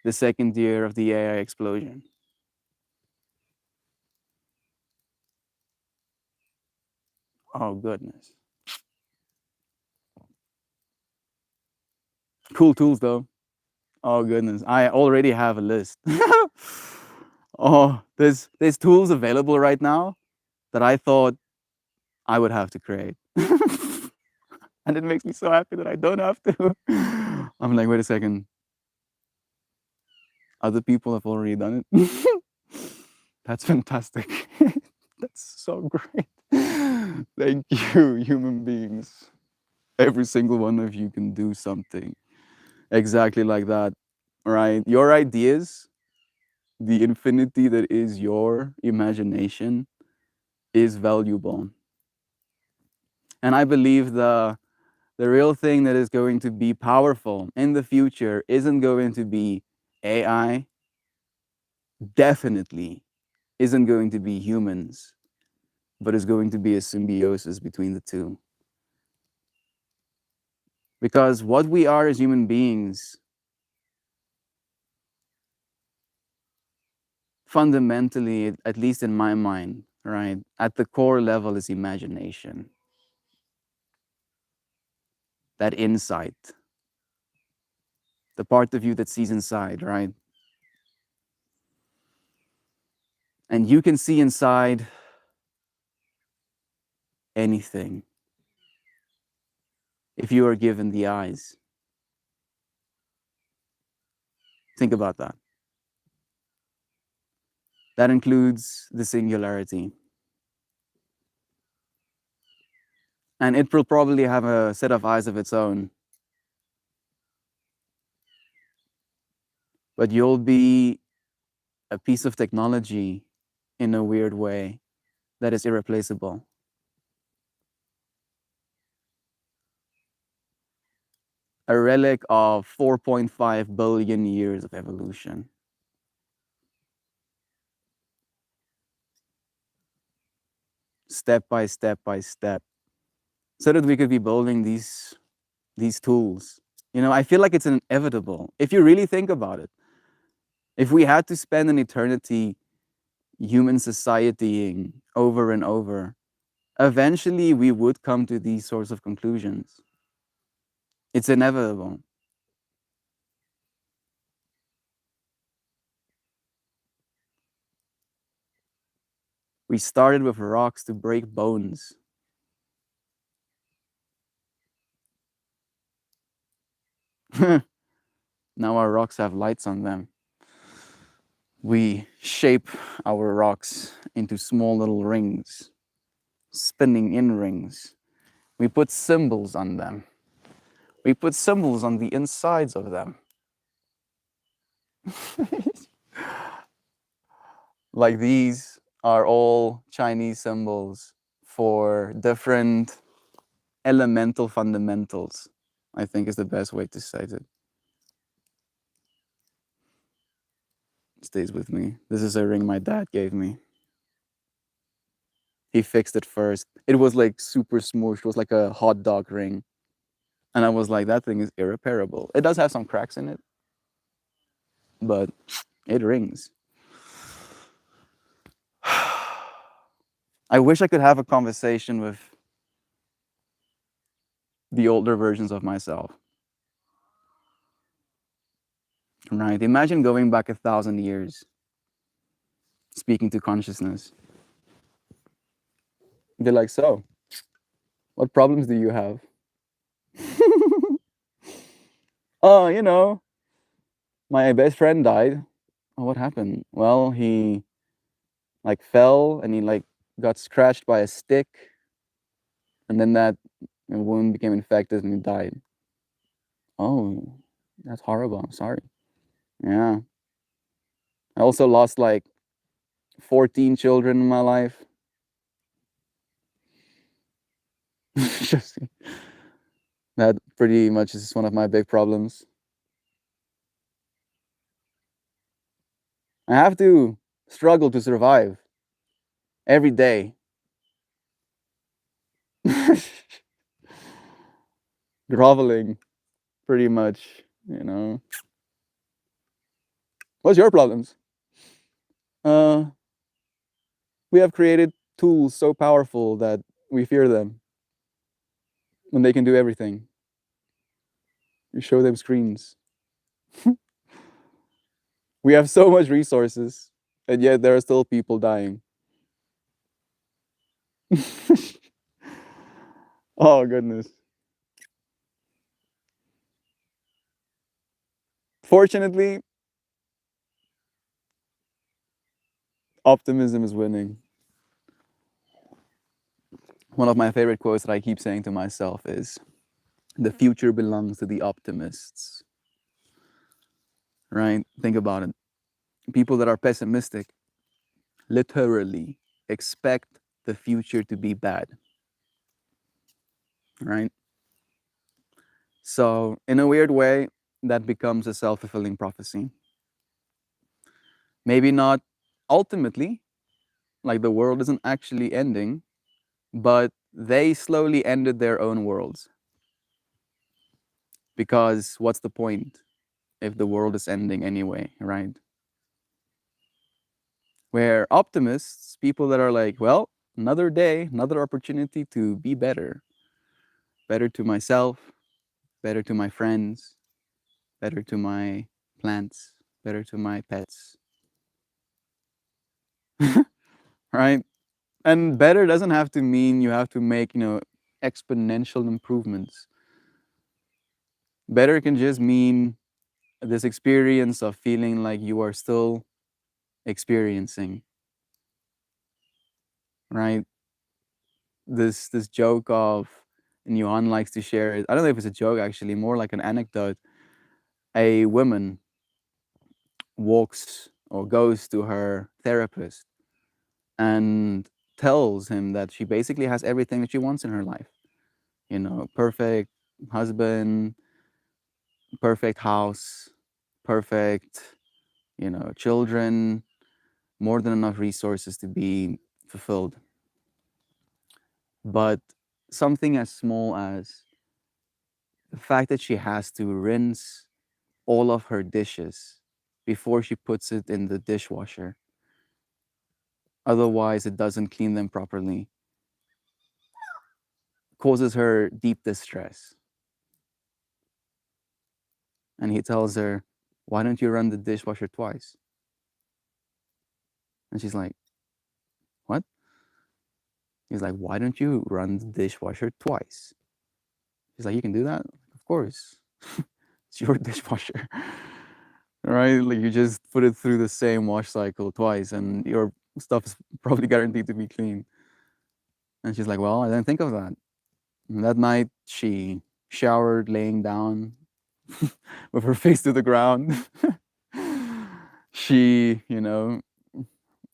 The second year of the AI explosion. Oh, goodness. Cool tools, though. Oh, goodness. I already have a list. Oh, there's tools available right now that I thought I would have to create. And it makes me so happy that I don't have to. I'm like, wait a second. Other people have already done it. That's fantastic. That's so great. Thank you, human beings. Every single one of you can do something exactly like that, right? Your ideas, the infinity that is your imagination, is valuable. And I believe the real thing that is going to be powerful in the future isn't going to be AI, definitely isn't going to be humans, but is going to be a symbiosis between the two. Because what we are as human beings, fundamentally, at least in my mind, right, at the core level is imagination, that insight, the part of you that sees inside, right? And you can see inside anything if you are given the eyes. Think about that. That includes the singularity. And it will probably have a set of eyes of its own. But you'll be a piece of technology in a weird way that is irreplaceable. A relic of 4.5 billion years of evolution. Step by step by step, so that we could be building these tools. You know, I feel like it's inevitable. If you really think about it, if we had to spend an eternity human societying over and over, eventually we would come to these sorts of conclusions. It's inevitable. We started with rocks to break bones. Now our rocks have lights on them. We shape our rocks into small little rings, spinning in rings. We put symbols on them. We put symbols on the insides of them. Like these are all Chinese symbols for different elemental fundamentals, I think is the best way to say it. Stays with me. This is a ring my dad gave me. He fixed it first. It was like super smoosh. It was like a hot dog ring. And I was like, that thing is irreparable. It does have some cracks in it, but it rings. I wish I could have a conversation with the older versions of myself. Right? Imagine going back 1,000 years, speaking to consciousness. They're like, so, what problems do you have? Oh, my best friend died. Oh, what happened? Well, he like fell and he like got scratched by a stick, and then that wound became infected and he died. Oh, that's horrible. I'm sorry. Yeah. I also lost like 14 children in my life. Just that pretty much is one of my big problems. I have to struggle to survive every day. Groveling, pretty much. What's your problems? Uh, we have created tools so powerful that we fear them when they can do everything. You show them screens. We have so much resources, and yet there are still people dying. Oh, goodness. Fortunately, optimism is winning. One of my favorite quotes that I keep saying to myself is, the future belongs to the optimists. Right? Think about it. People that are pessimistic literally expect the future to be bad. Right? So, in a weird way, that becomes a self fulfilling prophecy. Maybe not ultimately, like the world isn't actually ending, but they slowly ended their own worlds. Because what's the point if the world is ending anyway, right? Where optimists, people that are like, well, another day, another opportunity to be better, better to myself, better to my friends, better to my plants, better to my pets, right? And better doesn't have to mean you have to make exponential improvements. Better can just mean this experience of feeling like you are still experiencing, right? This joke of, and Johan likes to share it. I don't know if it's a joke actually, more like an anecdote. A woman walks or goes to her therapist and tells him that she basically has everything that she wants in her life. Perfect husband, perfect house, perfect children, more than enough resources to be fulfilled. But something as small as the fact that she has to rinse all of her dishes before she puts it in the dishwasher. Otherwise, it doesn't clean them properly, causes her deep distress. And he tells her, why don't you run the dishwasher twice? And she's like, what? He's like, why don't you run the dishwasher twice? She's like, you can do that? Of course. It's your dishwasher. Right? Like you just put it through the same wash cycle twice and your stuff is probably guaranteed to be clean. And she's like, well, I didn't think of that. And that night she showered laying down with her face to the ground. She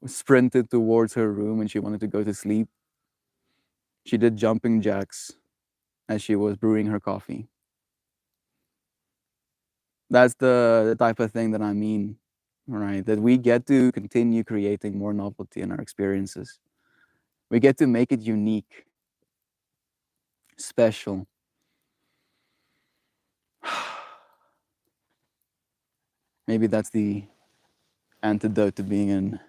sprinted towards her room and she wanted to go to sleep. She did jumping jacks as she was brewing her coffee. That's the type of thing that I mean, right? That we get to continue creating more novelty in our experiences. We get to make it unique, special. Maybe that's the antidote to being an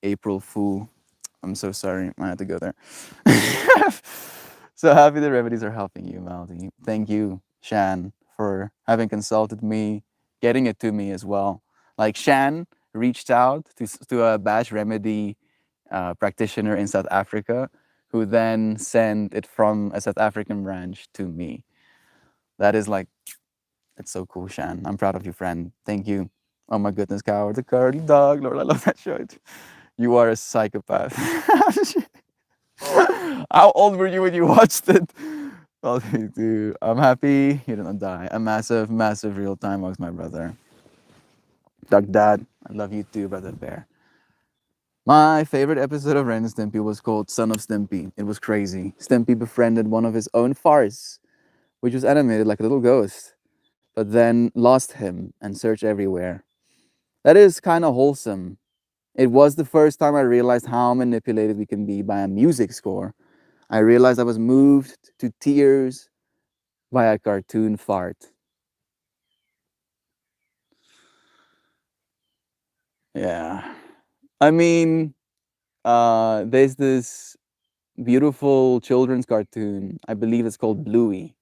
April Fool. I'm so sorry. I had to go there. So happy the remedies are helping you, Maldi. Thank you, Shan, for having consulted me, getting it to me as well. Like Shan reached out to a Bash remedy practitioner in South Africa, who then sent it from a South African branch to me. That is like, it's so cool, Shan. I'm proud of you, friend. Thank you. Oh my goodness, Coward, the Cowardly Dog. Lord, I love that show. You are a psychopath. How old were you when you watched it? Well, dude, I'm happy you didn't die. A massive, massive real time was my brother. Doug Dad, I love you too, brother Bear. My favorite episode of Ren and Stimpy was called Son of Stimpy. It was crazy. Stimpy befriended one of his own farts, which was animated like a little ghost, but then lost him and searched everywhere. That is kind of wholesome. It was the first time I realized how manipulated we can be by a music score. I realized I was moved to tears by a cartoon fart. Yeah. I mean, there's this beautiful children's cartoon, I believe it's called Bluey,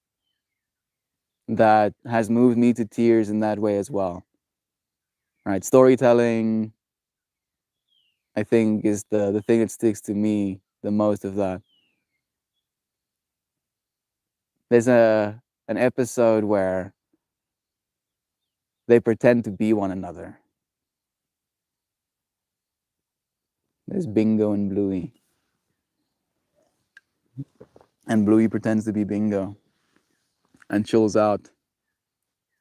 that has moved me to tears in that way as well. Right? Storytelling, I think, is the thing that sticks to me the most of that. There's an episode where they pretend to be one another. There's Bingo and Bluey. And Bluey pretends to be Bingo and chills out.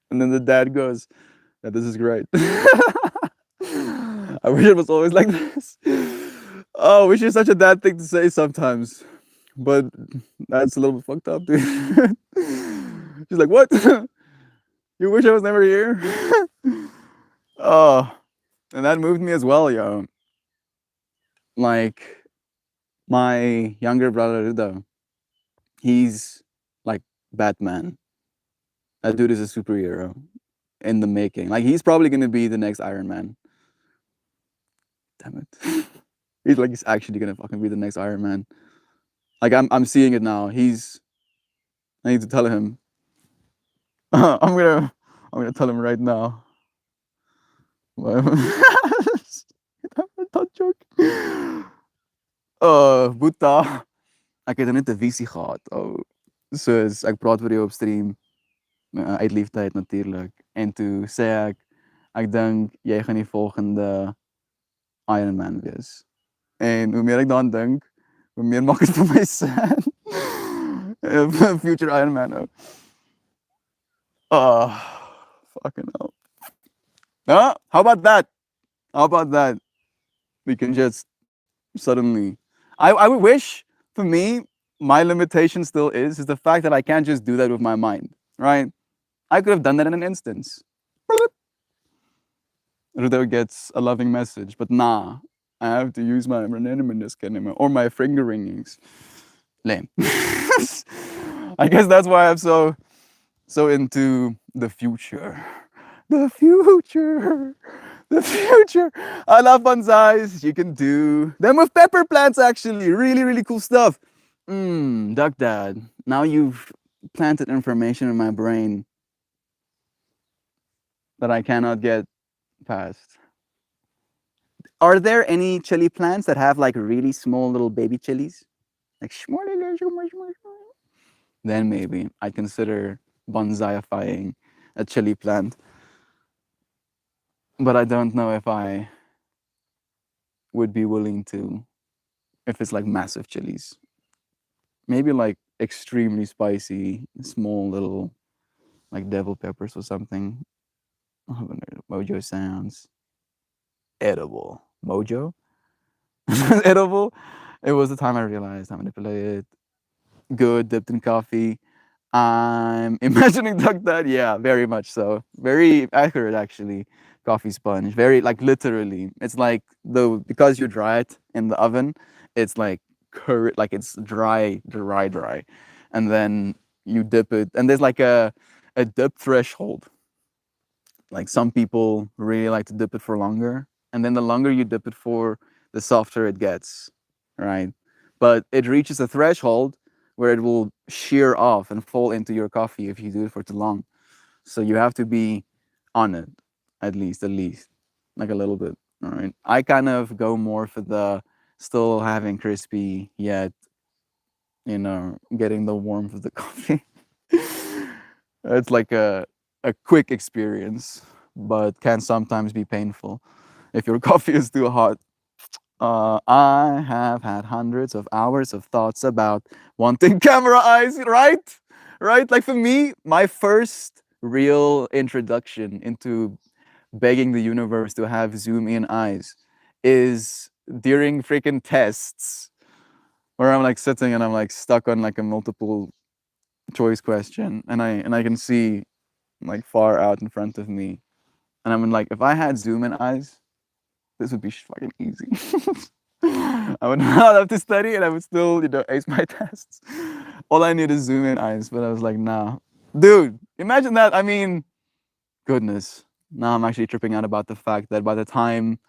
And then the dad goes, "Yeah, this is great." I wish it was always like this. Oh, which is such a dad thing to say sometimes. But that's a little bit fucked up, dude. She's like, "What? You wish I was never here?" Oh, and that moved me as well, yo. Like, my younger brother, Rudo, he's like Batman. That dude is a superhero in the making. Like, he's probably gonna be the next Iron Man. Damn it. He's actually gonna fucking be the next Iron Man. Like, I'm seeing it now. I need to tell him. I'm gonna tell him right now. Dat joke. Boeta, ek het net 'n visie gehad. Oh, soos ek praat oor jou op stream uit liefdeheid natuurlik. En toe sê ek dink jy gaan die volgende Iron Man wees. En hoe meer ek daaraan dink, hoe meer maak dit vir my sad. Future Iron Man. Oh, fucking hell. How about that? How about that? We can just suddenly. I would wish, for me, my limitation still is the fact that I can't just do that with my mind, right? I could have done that in an instance. Rudo gets a loving message, but nah, I have to use my Renaniminus or my finger ringings. Lame. I guess that's why I'm so into the future. The future. The future. I love bonsais. You can do them with pepper plants, actually. Really, really cool stuff. Duck Dad. Now you've planted information in my brain that I cannot get past. Are there any chili plants that have like really small little baby chilies? Like then maybe I'd consider bonsaiifying a chili plant. But I don't know if I would be willing to, if it's like massive chilies. Maybe like extremely spicy, small little like devil peppers or something. Mojo sounds edible. Mojo? Edible? It was the time I realized how manipulated. Good, dipped in coffee. I'm imagining Duck Dad. Yeah, very much so. Very accurate, actually. Coffee sponge. Very, like, literally. It's like, though, because you dry it in the oven, it's like, like it's dry. And then you dip it. And there's like a dip threshold. Like, some people really like to dip it for longer. And then the longer you dip it for, the softer it gets. right? But it reaches a threshold where it will shear off and fall into your coffee if you do it for too long. So you have to be on it, at least, like a little bit. All right. I kind of go more for the still having crispy yet, getting the warmth of the coffee. It's like a quick experience, but can sometimes be painful if your coffee is too hot. I have had hundreds of hours of thoughts about wanting camera eyes, right? Right? Like for me, my first real introduction into begging the universe to have zoom in eyes is during freaking tests where I'm like sitting and I'm like stuck on like a multiple choice question and I can see like far out in front of me. And I'm like, if I had zoom in eyes, this would be fucking easy. I would not have to study and I would still, ace my tests. All I need is zoom in eyes. But I was like, nah. Dude, imagine that. I mean, goodness. Now I'm actually tripping out about the fact that by the time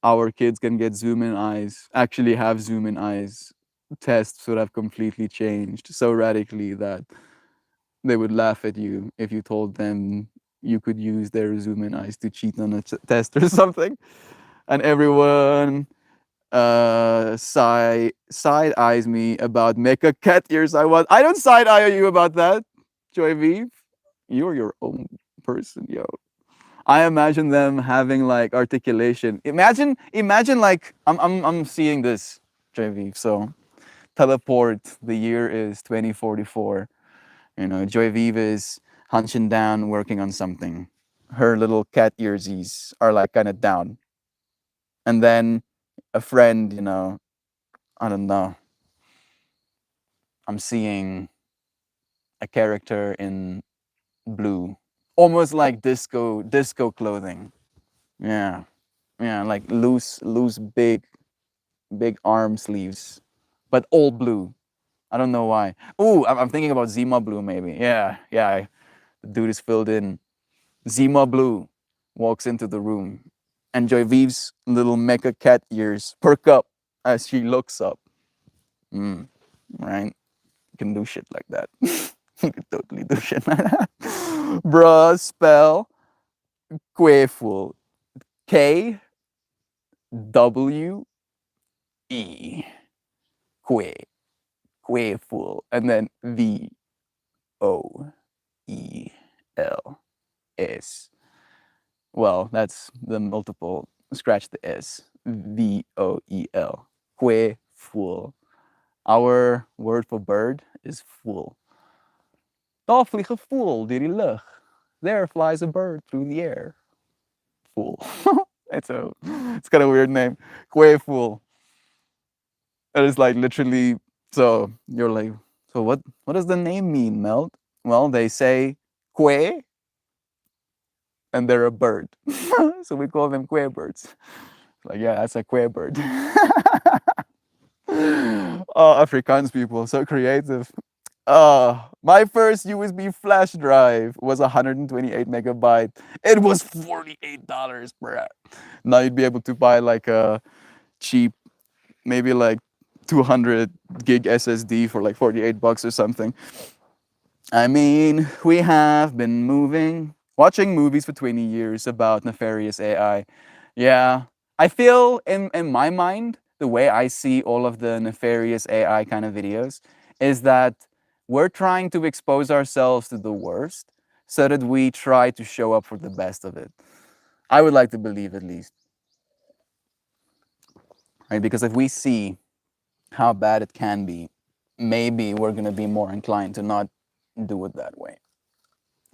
our kids can get zoom in eyes, actually have zoom in eyes, tests would have completely changed so radically that they would laugh at you if you told them you could use their zoom in eyes to cheat on a test or something. And everyone side eyes me about make a cat ears I want. I don't side eye you about that, Joy Vive. You're your own person, yo. I imagine them having like articulation. Imagine like I'm seeing this, Joy Vive. So teleport. The year is 2044. Joy Vive is hunching down, working on something. Her little cat earsies are like kind of down, and then a friend, I don't know. I'm seeing a character in blue, almost like disco clothing. Yeah, yeah, like loose, big arm sleeves, but all blue. I don't know why. Ooh, I'm thinking about Zima Blue maybe. Yeah, yeah. The dude is filled in. Zima Blue walks into the room, and Joy Vive's little mecha cat ears perk up as she looks up. Right? You can do shit like that. You can totally do shit like that. Bruh, spell Queful. K W E. Que. Queful. And then VOEL S. Well, that's the multiple. Scratch the S. VOEL. Queful. Our word for bird is fool. Daar vliegt een voel door die lucht. There flies a bird through the air. Fool. It's kind of weird name. Kwe Fool. And it's like literally, so you're like, so what does the name mean, Melt? Well, they say Kwe and they're a bird. So we call them Kwe birds. Like, yeah, that's a Kwe bird. Oh, Afrikaans people, so creative. My first USB flash drive was 128 megabyte. It was $48, bruh. Now you'd be able to buy like a cheap, maybe like 200 gig SSD for like $48 or something. I mean, we have been watching movies for 20 years about nefarious AI. Yeah, I feel in my mind, the way I see all of the nefarious AI kind of videos is that we're trying to expose ourselves to the worst so that we try to show up for the best of it. I would like to believe at least, right? Because if we see how bad it can be, maybe we're going to be more inclined to not do it that way.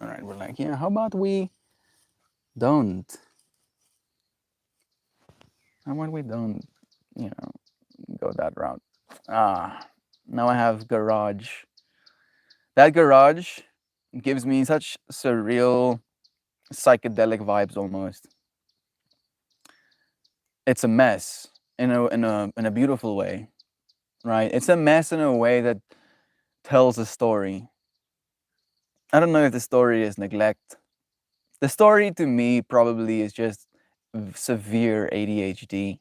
All right, we're like, yeah, how about we don't? How about we don't, go that route? Now I have garage. That garage gives me such surreal, psychedelic vibes almost. It's a mess in a beautiful way, right? It's a mess in a way that tells a story. I don't know if the story is neglect. The story to me probably is just severe ADHD.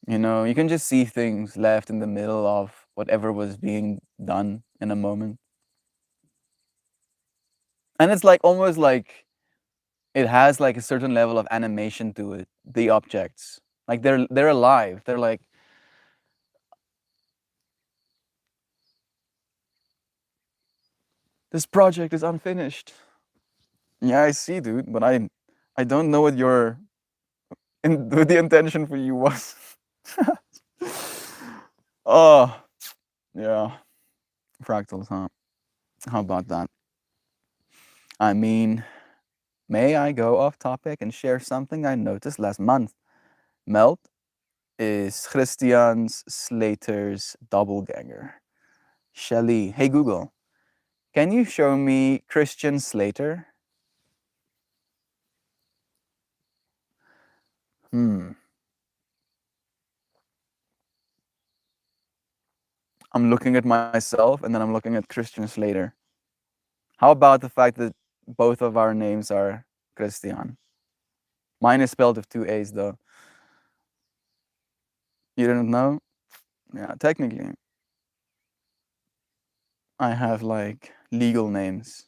You know, you can just see things left in the middle of whatever was being done in a moment. And it's like almost like it has like a certain level of animation to it, the objects. Like they're alive. They're like, this project is unfinished. Yeah, I see, dude, but I don't know what your what the intention for you was. Oh, yeah. Fractals, huh? How about that? I mean, may I go off topic and share something I noticed last month? Melt is Christian Slater's doppelganger. Shelly, hey Google, can you show me Christian Slater? Hmm. I'm looking at myself and then I'm looking at Christian Slater. How about the fact that both of our names are Christian? Mine is spelled with two A's though. You didn't know? Yeah, technically, I have like legal names.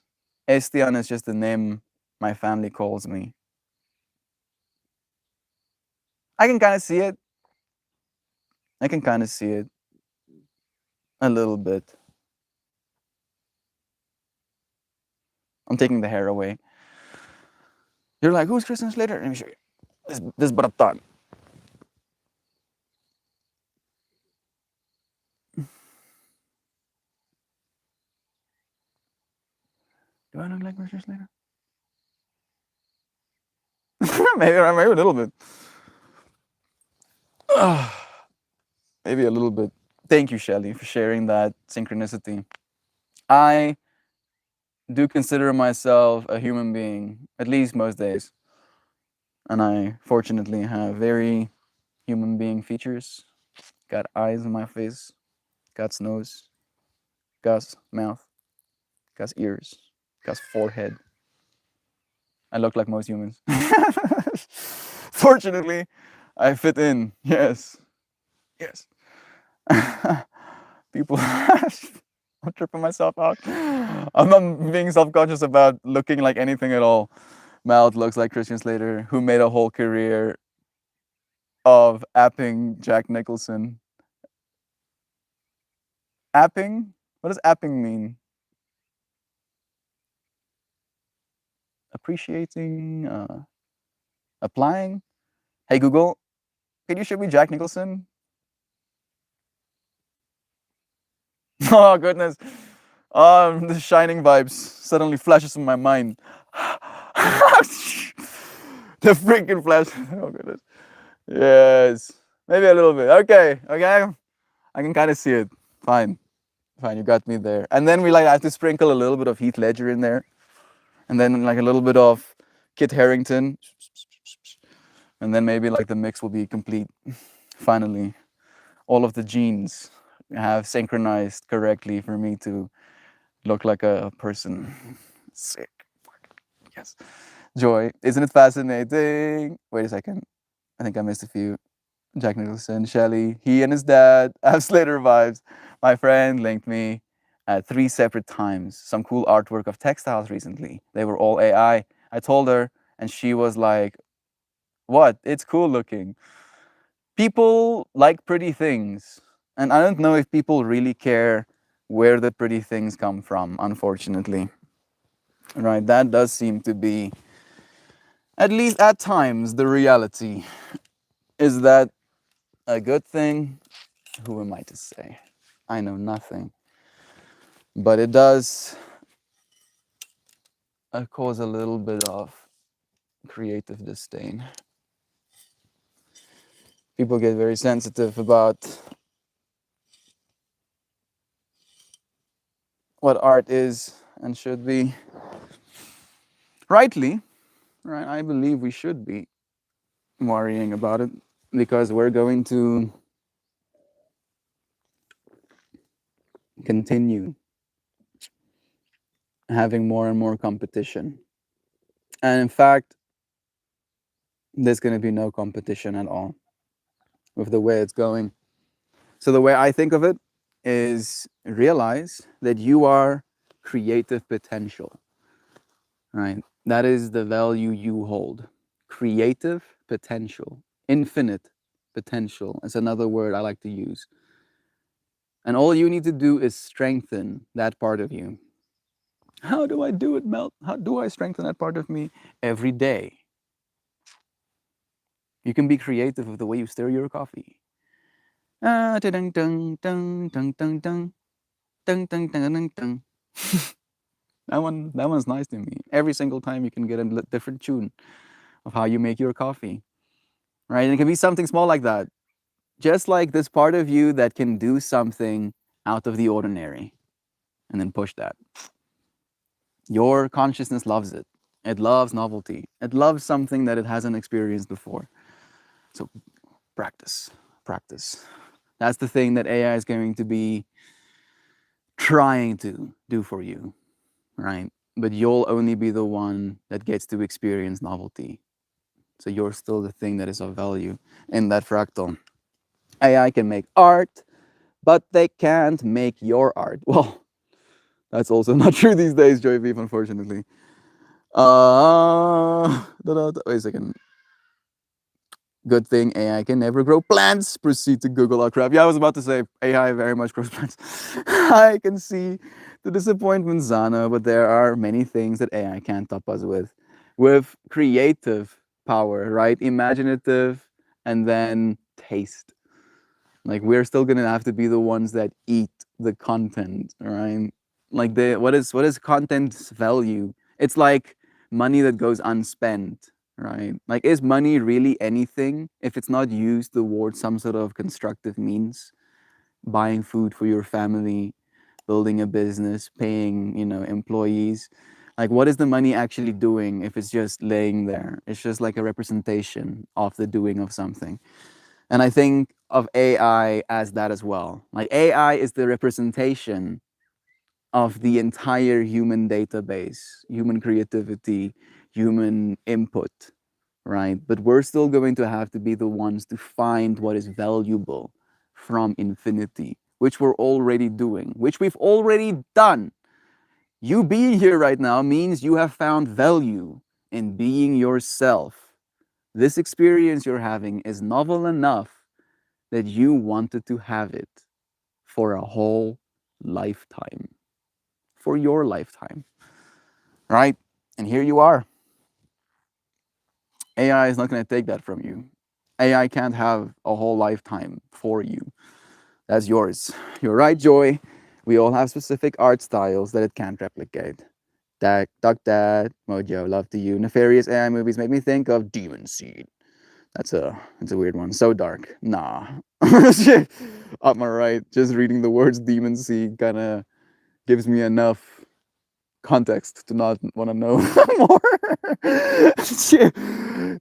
Estian is just the name my family calls me. I can kind of see it. I can kind of see it a little bit. I'm taking the hair away. You're like, who's Christian Slater? Let me show you. This is Baratan. Do I look like Christian Slater? maybe a little bit. Maybe a little bit. Thank you, Shelly, for sharing that synchronicity. I do consider myself a human being, at least most days. And I fortunately have very human being features. Got eyes on my face, got nose, got mouth, got ears, got forehead. I look like most humans. Fortunately, I fit in. Yes. Yes. People, I'm tripping myself out. I'm not being self conscious about looking like anything at all. Mouth looks like Christian Slater, who made a whole career of apping Jack Nicholson. Apping? What does apping mean? Appreciating? Applying? Hey Google, can you show me Jack Nicholson? Oh goodness. The Shining vibes suddenly flashes in my mind. The freaking flash. Oh goodness. Yes. Maybe a little bit. Okay. Okay. I can kind of see it. Fine. Fine. You got me there. And then we like have to sprinkle a little bit of Heath Ledger in there. And then like a little bit of Kit Harrington. And then maybe like the mix will be complete. Finally. All of the genes have synchronized correctly for me to look like a person. Sick. Yes. Joy. Isn't it fascinating? Wait a second. I think I missed a few. Jack Nicholson, Shelley, he and his dad have Slater vibes. My friend linked me at 3 separate times some cool artwork of textiles recently. They were all AI. I told her, and she was like, what? It's cool looking. People like pretty things. And I don't know if people really care where the pretty things come from, unfortunately. Right? That does seem to be, at least at times, the reality. Is that a good thing? Who am I to say? I know nothing. But it does cause a little bit of creative disdain. People get very sensitive about what art is and should be. Rightly, right? I believe we should be worrying about it because we're going to continue having more and more competition. And in fact, there's going to be no competition at all. with the way it's going. So the way I think of it is realize that you are creative potential, right? That is the value you hold. Creative potential, infinite potential is another word I like to use. And all you need to do is strengthen that part of you. How do I do it, Mel? How do I strengthen that part of me? Every day. You can be creative with the way you stir your coffee. Ah, dun dun dun dun dun dun dun dun dun dun dun. That one's nice to me. Every single time you can get a different tune of how you make your coffee, right? And it can be something small like that, just like this part of you that can do something out of the ordinary, and then push that. Your consciousness loves it. It loves novelty. It loves something that it hasn't experienced before. So practice, practice. That's the thing that AI is going to be trying to do for you, right? But you'll only be the one that gets to experience novelty. So you're still the thing that is of value in that fractal. AI can make art, but they can't make your art. Well, that's also not true these days, Joy Beef, unfortunately. Wait a second. Good thing AI can never grow plants. Proceed to Google our crap. Yeah, I was about to say AI very much grows plants. I can see the disappointment, Zana, but there are many things that AI can't top us with creative power, right? Imaginative, and then taste. Like we're still gonna have to be the ones that eat the content, right? Like the what is content's value? It's like money that goes unspent, right? Like is money really anything if it's not used towards some sort of constructive means? Buying food for your family, building a business, paying, employees. Like what is the money actually doing if it's just laying there? It's just like a representation of the doing of something. And I think of AI as that as well. Like AI is the representation of the entire human database, human creativity, human input, right? But we're still going to have to be the ones to find what is valuable from infinity, which we're already doing, which we've already done. You being here right now means you have found value in being yourself. This experience you're having is novel enough that you wanted to have it for a whole lifetime, for your lifetime, right? And here you are. AI is not going to take that from you. AI can't have a whole lifetime for you. That's yours. You're right, Joy. We all have specific art styles that it can't replicate. Duck Dad, Mojo, love to you. Nefarious AI movies make me think of Demon Seed. That's a weird one. So dark. Nah. Up my right. Just reading the words Demon Seed kind of gives me enough context to not want to know more.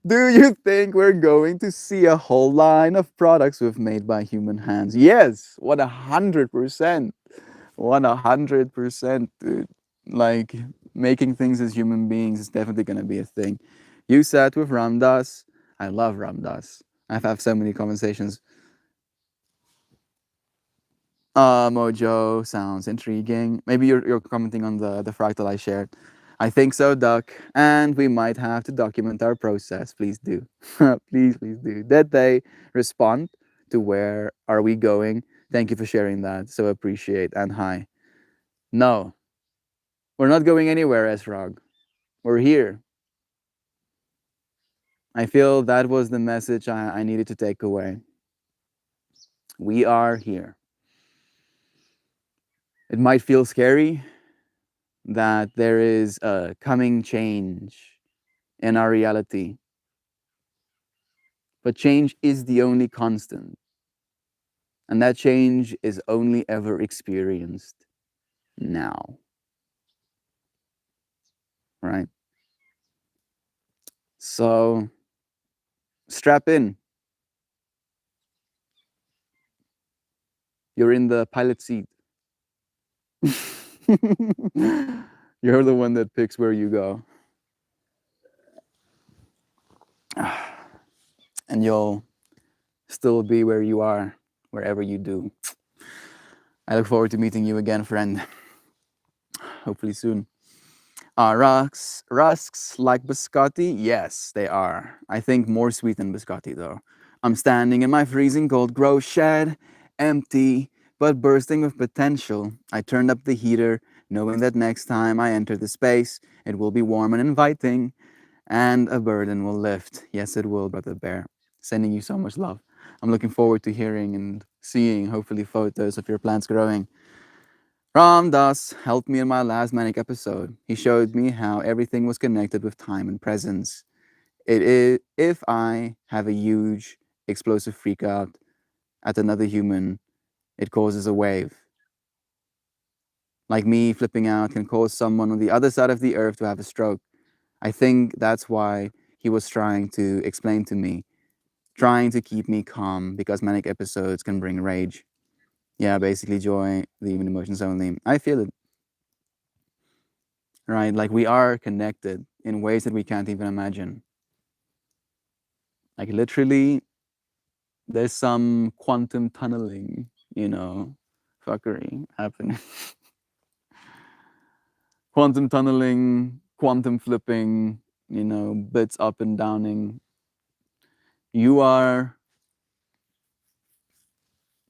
Do you think we're going to see a whole line of products we've made by human hands? Yes, 100%. 100%, dude. Like making things as human beings is definitely going to be a thing. You sat with Ramdas. I love Ramdas. I've had so many conversations. Mojo sounds intriguing. Maybe you're commenting on the fractal I shared. I think so, Duck. And we might have to document our process. Please do. Please do. Did they respond to where are we going? Thank you for sharing that. So appreciate and hi. No, we're not going anywhere, Esrog. We're here. I feel that was the message I needed to take away. We are here. It might feel scary that there is a coming change in our reality, but change is the only constant. And that change is only ever experienced now. Right? So strap in. You're in the pilot seat. You're the one that picks where you go. And you'll still be where you are, wherever you do. I look forward to meeting you again, friend. Hopefully soon. Are rusks like biscotti? Yes, they are. I think more sweet than biscotti, though. I'm standing in my freezing cold grow shed, empty but bursting with potential. I turned up the heater, knowing that next time I enter the space, it will be warm and inviting, and a burden will lift. Yes, it will, Brother Bear. Sending you so much love. I'm looking forward to hearing and seeing, hopefully, photos of your plants growing. Ram Das helped me in my last manic episode. He showed me how everything was connected with time and presence. It is if I have a huge explosive freak out at another human, it causes a wave. Like me flipping out can cause someone on the other side of the earth to have a stroke. I think that's why he was trying to explain to me, trying to keep me calm because manic episodes can bring rage. Yeah, basically joy, the human emotions only. I feel it. Right? Like we are connected in ways that we can't even imagine. Like literally, there's some quantum tunneling, fuckery happening. Quantum tunneling, quantum flipping, bits up and downing. You are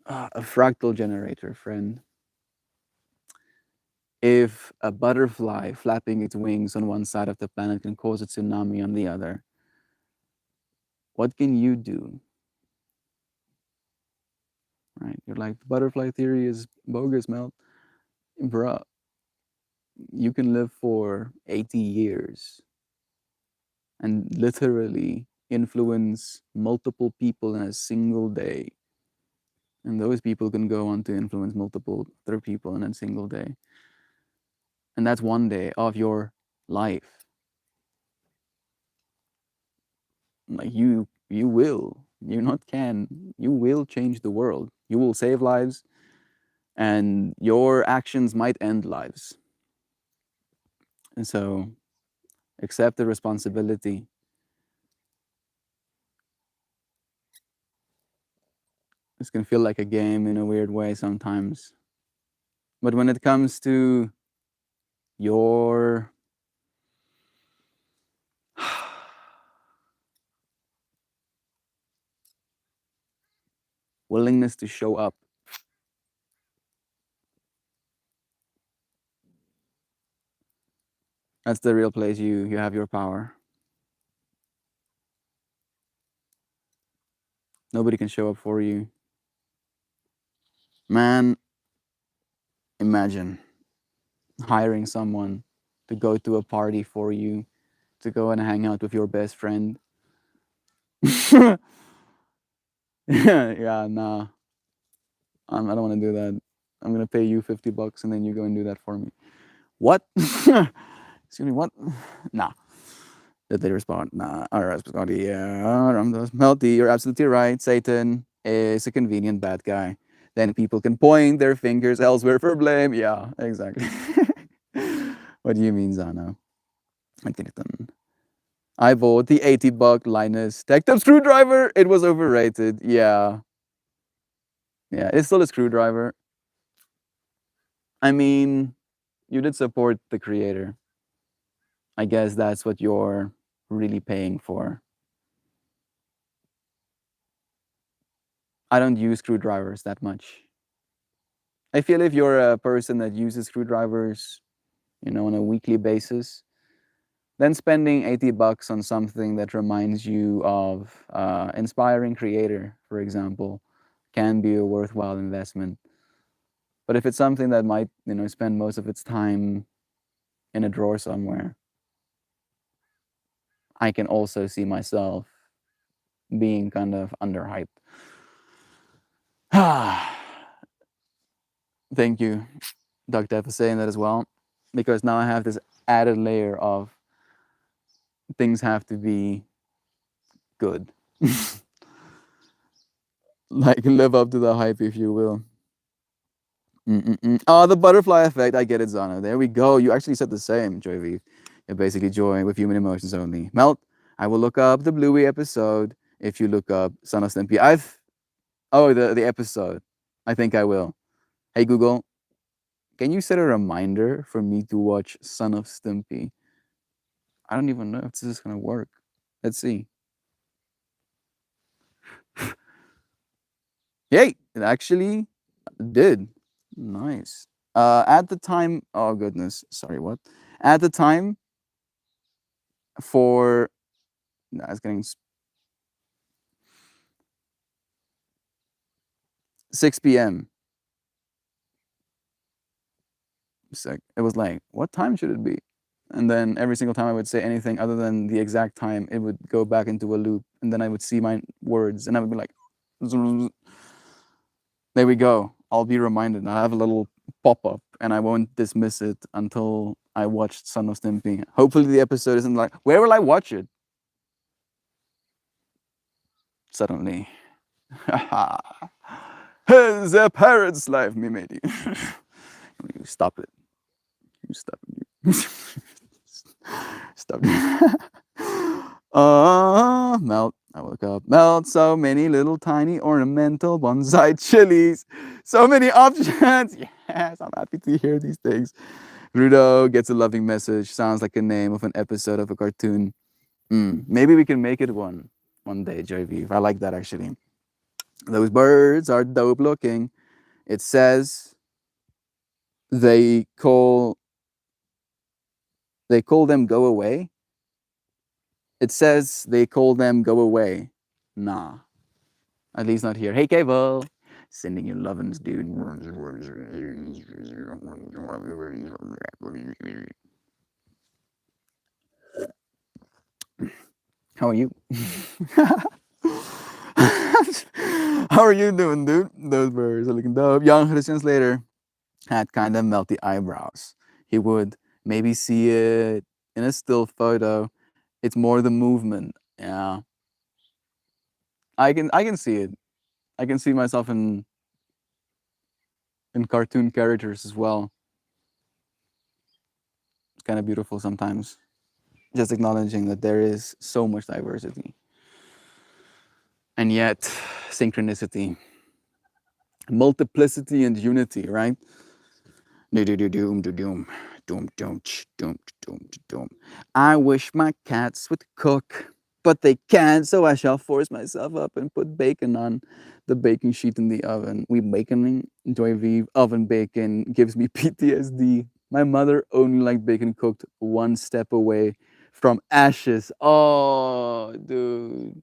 a fractal generator, friend. If a butterfly flapping its wings on one side of the planet can cause a tsunami on the other, what can you do? Right? You're like, the butterfly theory is bogus, Mel. Bruh, you can live for 80 years and literally influence multiple people in a single day. And those people can go on to influence multiple other people in a single day. And that's one day of your life. Like you will, you not can, you will change the world. You will save lives, and your actions might end lives. And so accept the responsibility. This can feel like a game in a weird way sometimes. But when it comes to your willingness to show up, that's the real place you have your power. Nobody can show up for you. Man, imagine hiring someone to go to a party for you, to go and hang out with your best friend. Yeah, nah. I don't want to do that. I'm gonna pay you $50 and then you go and do that for me. What? Excuse me, what? Nah. Did they respond? Nah. All right, yeah. Melty, you're absolutely right. Satan is a convenient bad guy. Then people can point their fingers elsewhere for blame. Yeah, exactly. What do you mean, Zano? I bought the $80 Linus Tech Up screwdriver. It was overrated. Yeah. Yeah, it's still a screwdriver. I mean, you did support the creator. I guess that's what you're really paying for. I don't use screwdrivers that much. I feel if you're a person that uses screwdrivers, on a weekly basis, then spending $80 on something that reminds you of inspiring creator, for example, can be a worthwhile investment. But if it's something that might, spend most of its time in a drawer somewhere, I can also see myself being kind of underhyped. Thank you, Dr. for saying that as well, because now I have this added layer of things have to be good. Like live up to the hype, if you will. Oh, the butterfly effect. I get it, Zana. There we go. You actually said the same, Joy V. You're basically joy with human emotions only. Melt, I will look up the Bluey episode if you look up Son of Stimpy. Oh, the episode. I think I will. Hey Google, can you set a reminder for me to watch Son of Stimpy? I don't even know if this is gonna work. Let's see. Yay! It actually did. Nice. At the time, oh goodness, sorry, what? At the time for, nah, it's getting 6 p.m. Sick. It was like, what time should it be? And then every single time I would say anything other than the exact time, it would go back into a loop. And then I would see my words and I would be like, there we go. I'll be reminded. I have a little pop up and I won't dismiss it until I watched Son of Stimpy. Hopefully, the episode isn't like, where will I watch it? Suddenly. The parrot's life, me matey. You stop it. You stop it. Stop it. Melt. I woke up. Melt. So many little tiny ornamental bonsai chilies. So many options. Yes, I'm happy to hear these things. Rudo gets a loving message. Sounds like a name of an episode of a cartoon. Maybe we can make it one day, JV. I like that actually. Those birds are dope looking. It says they call them go away. It says they call them go away. Nah, at least not here. Hey, Cable, sending you lovin's, dude. How are you? How are you doing, dude? Those birds are looking dope. Young Christians later had kind of melty eyebrows. He would maybe see it in a still photo. It's more the movement. Yeah. I can see it. I can see myself in cartoon characters as well. It's kind of beautiful sometimes. Just acknowledging that there is so much diversity. And yet synchronicity, multiplicity and unity, right? Doom, doom, doom, doom, doom, doom, doom. I wish my cats would cook, but they can't, so I shall force myself up and put bacon on the baking sheet in the oven. We baconing, Joy Vive, oven bacon gives me PTSD. My mother only liked bacon cooked one step away from ashes. Oh, dude.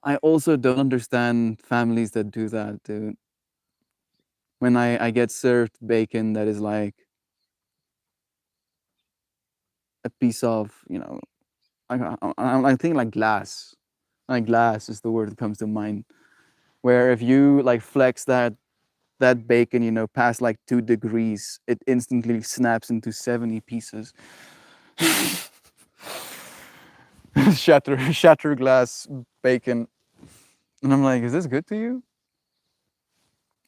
I also don't understand families that do that, dude. When I get served bacon that is like a piece of, I think like glass. Like glass is the word that comes to mind. Where if you like flex that bacon, past like 2 degrees, it instantly snaps into 70 pieces. shatter glass bacon. And I'm like, is this good to you?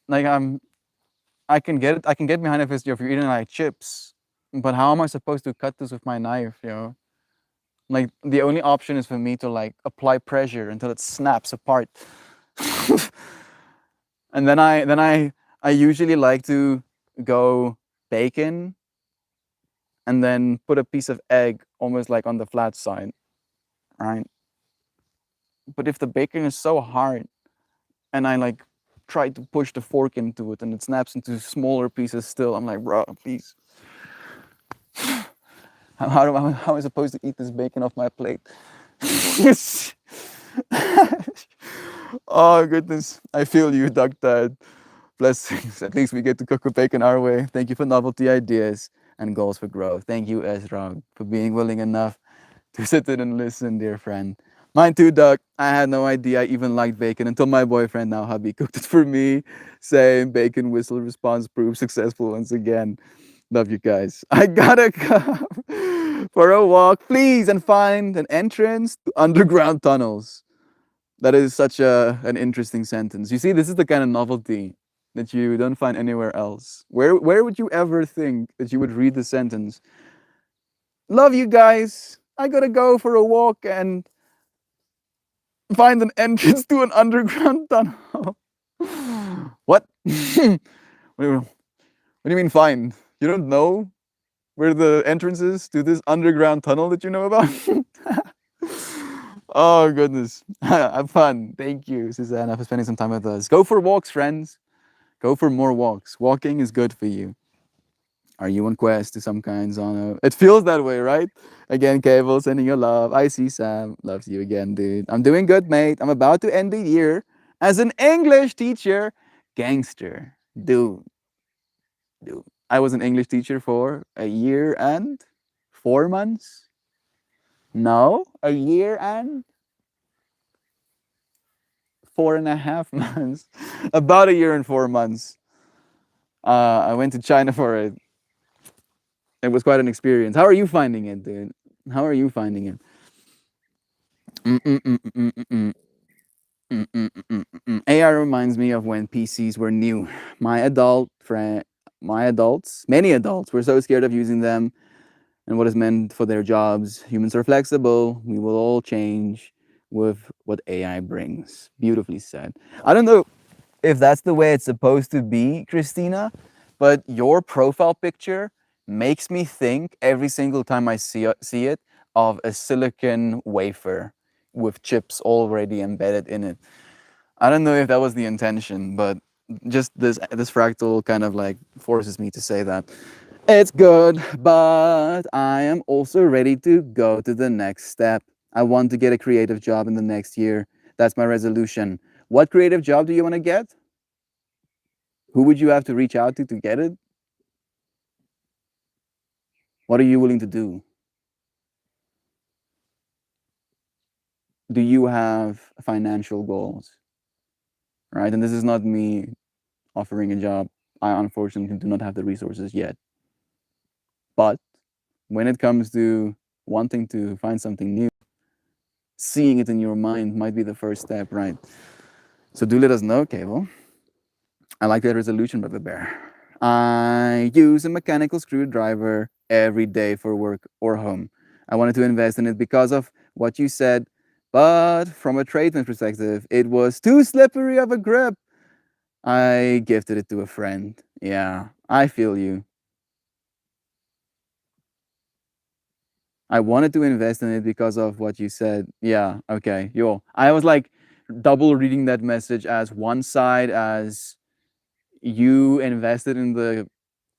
Like I can get behind if you're eating like chips, but how am I supposed to cut this with my knife? Like the only option is for me to like apply pressure until it snaps apart. And then I usually like to go bacon and then put a piece of egg almost like on the flat side, right? But if the bacon is so hard and I like try to push the fork into it and it snaps into smaller pieces still, I'm like, bro, please. How am I supposed to eat this bacon off my plate? Oh goodness, I feel you, Duck Dad. Blessings. At least we get to cook with bacon our way. Thank you for novelty ideas and goals for growth. Thank you, Ezra, for being willing enough to sit in and listen, dear friend. Mine too, Duck. I had no idea I even liked bacon until my boyfriend, now hubby, cooked it for me. Same bacon whistle response proved successful once again. Love you guys. I gotta go for a walk, please, and find an entrance to underground tunnels. That is such an interesting sentence. You see, this is the kind of novelty that you don't find anywhere else. Where would you ever think that you would read the sentence? Love you guys. I gotta go for a walk and Find an entrance to an underground tunnel. What? What do you mean find? You don't know where the entrance is to this underground tunnel that you know about? Oh goodness. Have fun. Thank you, Susanna, for spending some time with us. Go for walks, friends. Go for more walks. Walking is good for you. Are you on quest to some kinds on a... It feels that way, right? Again, Cable, sending your love. I see Sam. Loves you again, dude. I'm doing good, mate. I'm about to end the year as an English teacher. Gangster. Dude. I was an English teacher for a year and 4 months. No, a year and 4.5 months. About a year and 4 months. I went to China for it. It was quite an experience. How are you finding it, dude? How are you finding it? Mm-mm-mm-mm-mm-mm. Mm-mm-mm-mm-mm. AI reminds me of when PCs were new. My adult friend, my adults, many adults were so scared of using them and what is meant for their jobs. Humans are flexible. We will all change with what AI brings. Beautifully said. I don't know if that's the way it's supposed to be, Christina, but your profile picture makes me think every single time I see it of a silicon wafer with chips already embedded in it. I don't know if that was the intention, but just this fractal kind of like forces me to say that. It's good, but I am also ready to go to the next step. I want to get a creative job in the next year. That's my resolution. What creative job do you want to get? Who would you have to reach out to get it? What are you willing to do? Do you have financial goals? Right? And this is not me offering a job. I unfortunately do not have the resources yet. But when it comes to wanting to find something new, seeing it in your mind might be the first step, right? So do let us know, Cable. I like that resolution, Brother Bear. I use a mechanical screwdriver every day for work or home. I wanted to invest in it because of what you said, but from a tradesman perspective, it was too slippery of a grip. I gifted it to a friend. Yeah, I feel you. I wanted to invest in it because of what you said. Yeah, okay. Yo, I was like double reading that message as one side as you invested in the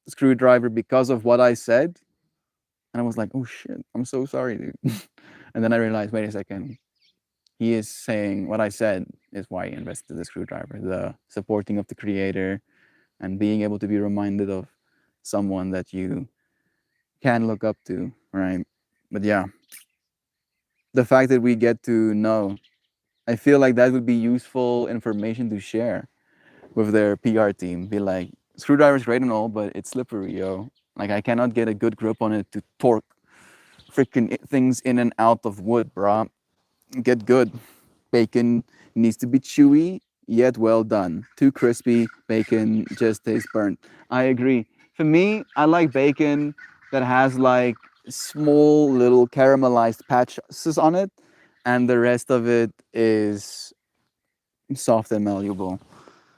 screwdriver because of what I said. And I was like, oh shit, I'm so sorry, dude. And then I realized, wait a second. He is saying what I said is why he invested in the screwdriver, the supporting of the creator and being able to be reminded of someone that you can look up to, right? But yeah, the fact that we get to know, I feel like that would be useful information to share with their PR team. Be like, screwdriver's great and all, but it's slippery, yo. Like I cannot get a good grip on it to torque freaking things in and out of wood, brah. Get good. Bacon needs to be chewy yet well done. Too crispy, bacon just tastes burnt. I agree. For me, I like bacon that has like small little caramelized patches on it, and the rest of it is soft and malleable.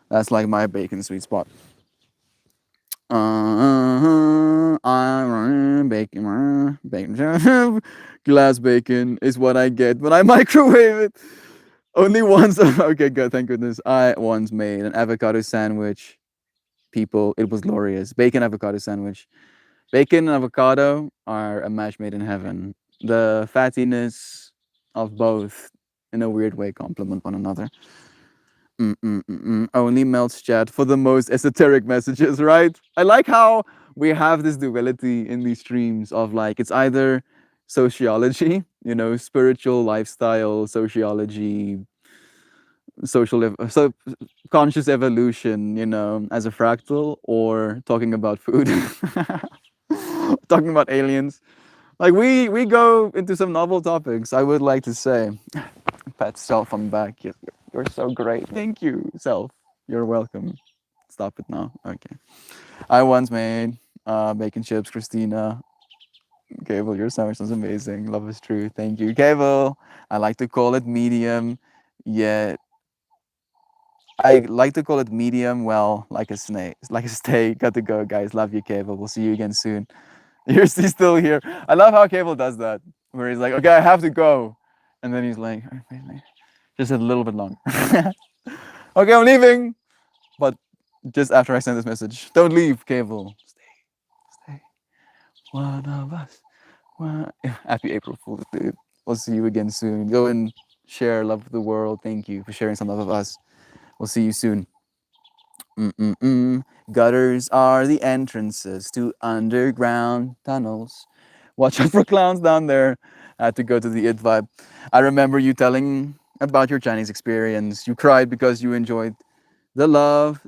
That's like my bacon sweet spot. Bacon. Glass bacon is what I get when I microwave it. Only once. Okay, good. Thank goodness. I once made an avocado sandwich. People, it was glorious. Bacon avocado sandwich. Bacon and avocado are a match made in heaven. The fattiness of both, in a weird way, complement one another. Only melts chat for the most esoteric messages, right? I like how we have this duality in these streams of like it's either sociology, spiritual lifestyle, sociology, so conscious evolution, as a fractal, or talking about food, talking about aliens. Like we go into some novel topics. I would like to say, pat self on back. You're so great. Thank you, self. You're welcome. Stop it now. Okay. I once made bacon chips, Christina. Cable, your sandwich was amazing. Love is true. Thank you, Cable. I like to call it medium Yeah, I like to call it medium well, like a snake, like a steak. Got to go, guys. Love you, Cable. We'll see you again soon. He's still here. I love how Cable does that, where he's like, "Okay, I have to go," and then he's like, "Oh, wait, wait, just a little bit longer." Okay, I'm leaving, but just after I send this message, don't leave, Cable. Stay. One of us. One. Happy April Fool's, dude. We'll see you again soon. Go and share love with the world. Thank you for sharing some love of us. We'll see you soon. Mm-mm-mm. Gutters are the entrances to underground tunnels. Watch out for clowns down there. I had to go to the It Vibe. I remember you telling about your Chinese experience. You cried because you enjoyed the love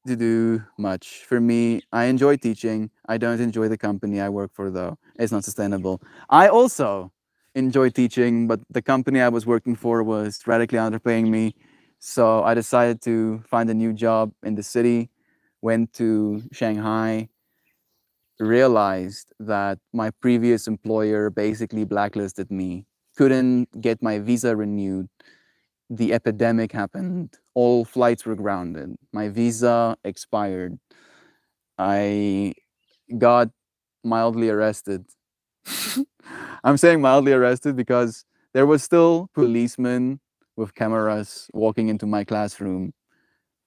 to do much. For me, I enjoy teaching. I don't enjoy the company I work for, though. It's not sustainable. I also enjoy teaching, but the company I was working for was radically underpaying me. So I decided to find a new job in the city, went to Shanghai, realized that my previous employer basically blacklisted me, couldn't get my visa renewed. The epidemic happened, all flights were grounded, my visa expired. I got mildly arrested. I'm saying mildly arrested because there was still policemen with cameras walking into my classroom,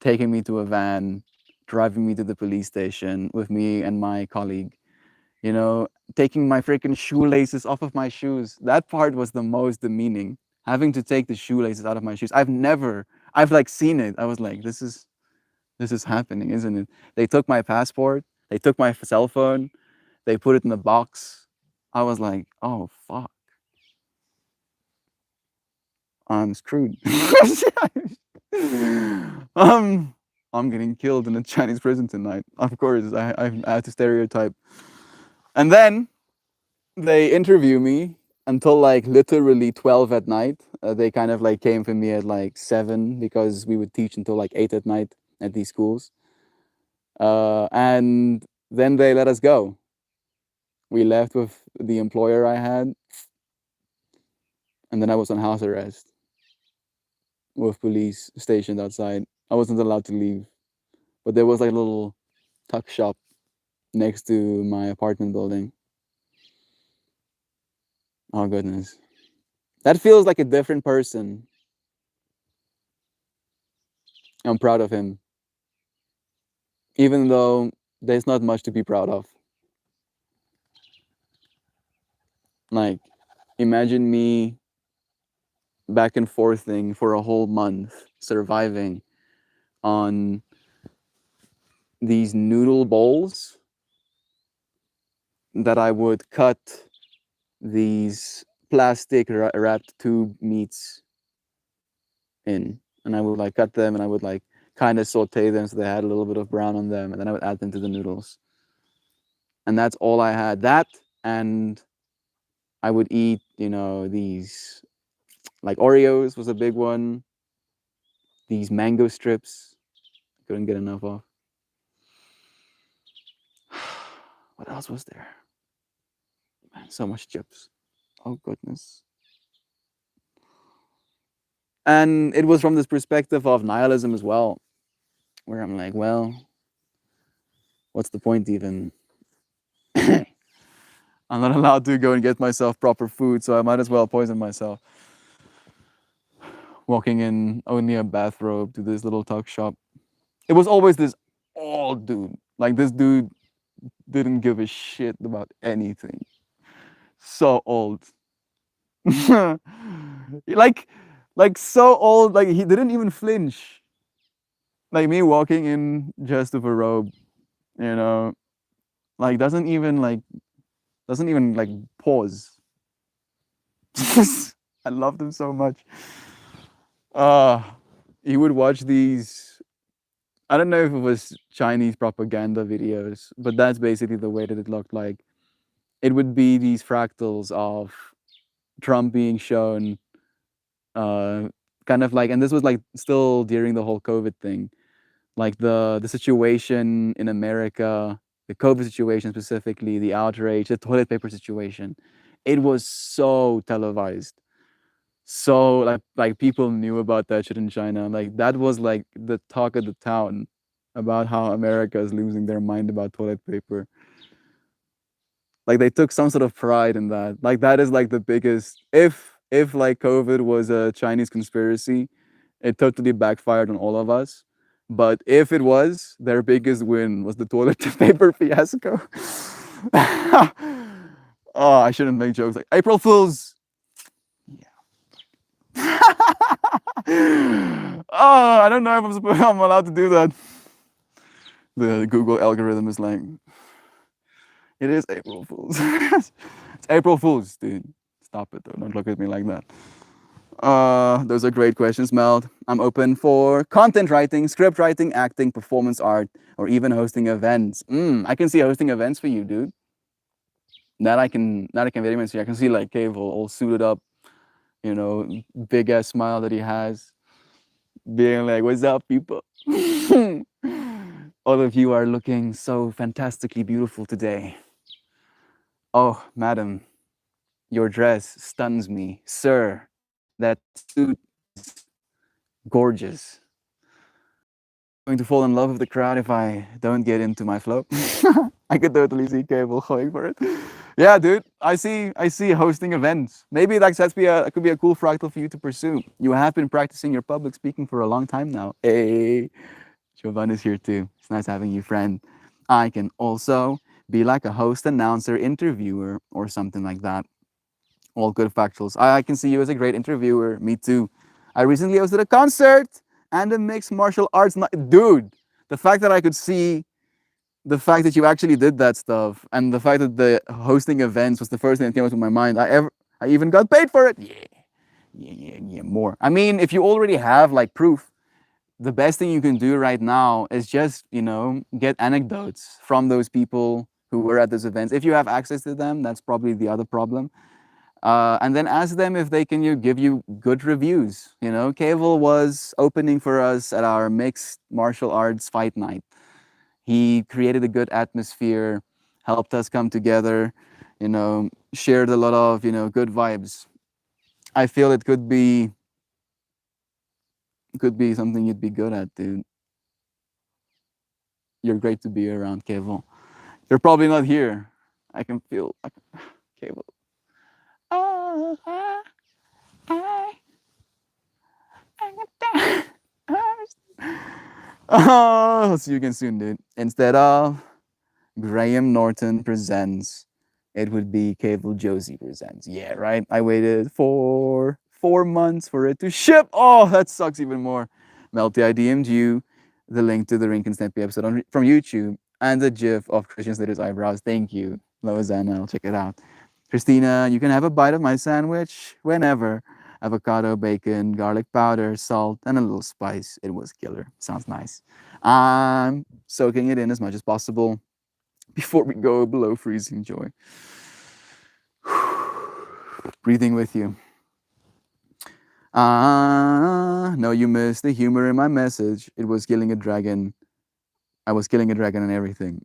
taking me to a van, driving me to the police station with me and my colleague, you know, taking my freaking shoelaces off of my shoes. That part was the most demeaning. Having to take the shoelaces out of my shoes. I've like seen it. I was like, this is happening, isn't it? They took my passport, they took my cell phone, they put it in a box. I was like, oh fuck, I'm screwed. um, I'm getting killed in a Chinese prison tonight. Of course, I had to stereotype. And then they interview me until like literally 12 at night. They kind of like came for me at like 7 because we would teach until like 8 at night at these schools. And then they let us go. We left with the employer I had, and then I was on house arrest with police stationed outside. I wasn't allowed to leave, but there was like a little tuck shop next to my apartment building. Oh goodness, that feels like a different person. I'm proud of him, even though there's not much to be proud of. Like, imagine me back and forthing for a whole month, surviving on these noodle bowls that I would cut these plastic wrapped tube meats in, and I would like cut them, and I would like kind of saute them so they had a little bit of brown on them, and then I would add them to the noodles, and that's all I had. That, and I would eat, these like Oreos was a big one. These mango strips, couldn't get enough of. What else was there? Man, so much chips. Oh goodness. And it was from this perspective of nihilism as well, where I'm like, well, what's the point even? I'm not allowed to go and get myself proper food, so I might as well poison myself. Walking in only a bathrobe to this little tuck shop. It was always this old dude. Like, this dude didn't give a shit about anything. So old. like so old, like he didn't even flinch. Like me walking in just with a robe, you know, like doesn't even like pause. I loved him so much. Uh he would watch these. I don't know if it was Chinese propaganda videos, but that's basically the way that it looked like. It would be these fractals of Trump being shown, uh, kind of like, and this was like still during the whole COVID thing, like the situation in America, the COVID situation specifically, the outrage, the toilet paper situation. It was so televised. So like people knew about that shit in China. Like that was like the talk of the town about how America is losing their mind about toilet paper. Like they took some sort of pride in that. Like that is like the biggest, if like COVID was a Chinese conspiracy, it totally backfired on all of us. But if it was, their biggest win was the toilet paper fiasco. Oh, I shouldn't make jokes like April Fools. Oh, I don't know if I'm allowed to do that. The Google algorithm is like, it is April Fools. It's April Fools, dude. Stop it though. Don't look at me like that. Those are great questions, Mel. I'm open for content writing, script writing, acting, performance art, or even hosting events. I can see hosting events for you, dude. That I can very much see. I can see like Cable all suited up, big ass smile that he has, being like, "What's up, people?" All of you are looking so fantastically beautiful today. Oh, madam, your dress stuns me, sir. That suit is gorgeous. Going to fall in love with the crowd if I don't get into my flow. I could totally see Cable going for it. Yeah, dude. I see hosting events. Maybe like that could be a cool fractal for you to pursue. You have been practicing your public speaking for a long time now. Hey, Giovanna's here too. It's nice having you, friend. I can also be like a host, announcer, interviewer, or something like that. All good factuals. I can see you as a great interviewer. Me too. I recently hosted a concert and a mixed martial arts night. Dude, the fact that I could see the fact that you actually did that stuff and the fact that the hosting events was the first thing that came up to my mind. I even got paid for it. Yeah. Yeah, more. I mean, if you already have like proof, the best thing you can do right now is just, get anecdotes from those people who were at those events. If you have access to them, that's probably the other problem. And then ask them if they can give you good reviews. Cable was opening for us at our mixed martial arts fight night. He created a good atmosphere, helped us come together, shared a lot of, good vibes. I feel it could be something you'd be good at, dude. You're great to be around, Cable. You're probably not here. I can feel Cable. Oh, oh, see you again soon, dude. Instead of Graham Norton presents, it would be Cable Josie presents. Yeah, right. I waited for 4 months for it to ship. Oh, that sucks even more. Melty, I DM'd you the link to the Rink and Snippy episode from YouTube and the GIF of Christian Slater's eyebrows. Thank you, Loazana. I'll check it out. Christina, you can have a bite of my sandwich whenever. Avocado, bacon, garlic powder, salt, and a little spice. It was killer. Sounds nice. I'm soaking it in as much as possible before we go below freezing joy. Breathing with you. No, you missed the humor in my message. It was killing a dragon. I was killing a dragon and everything.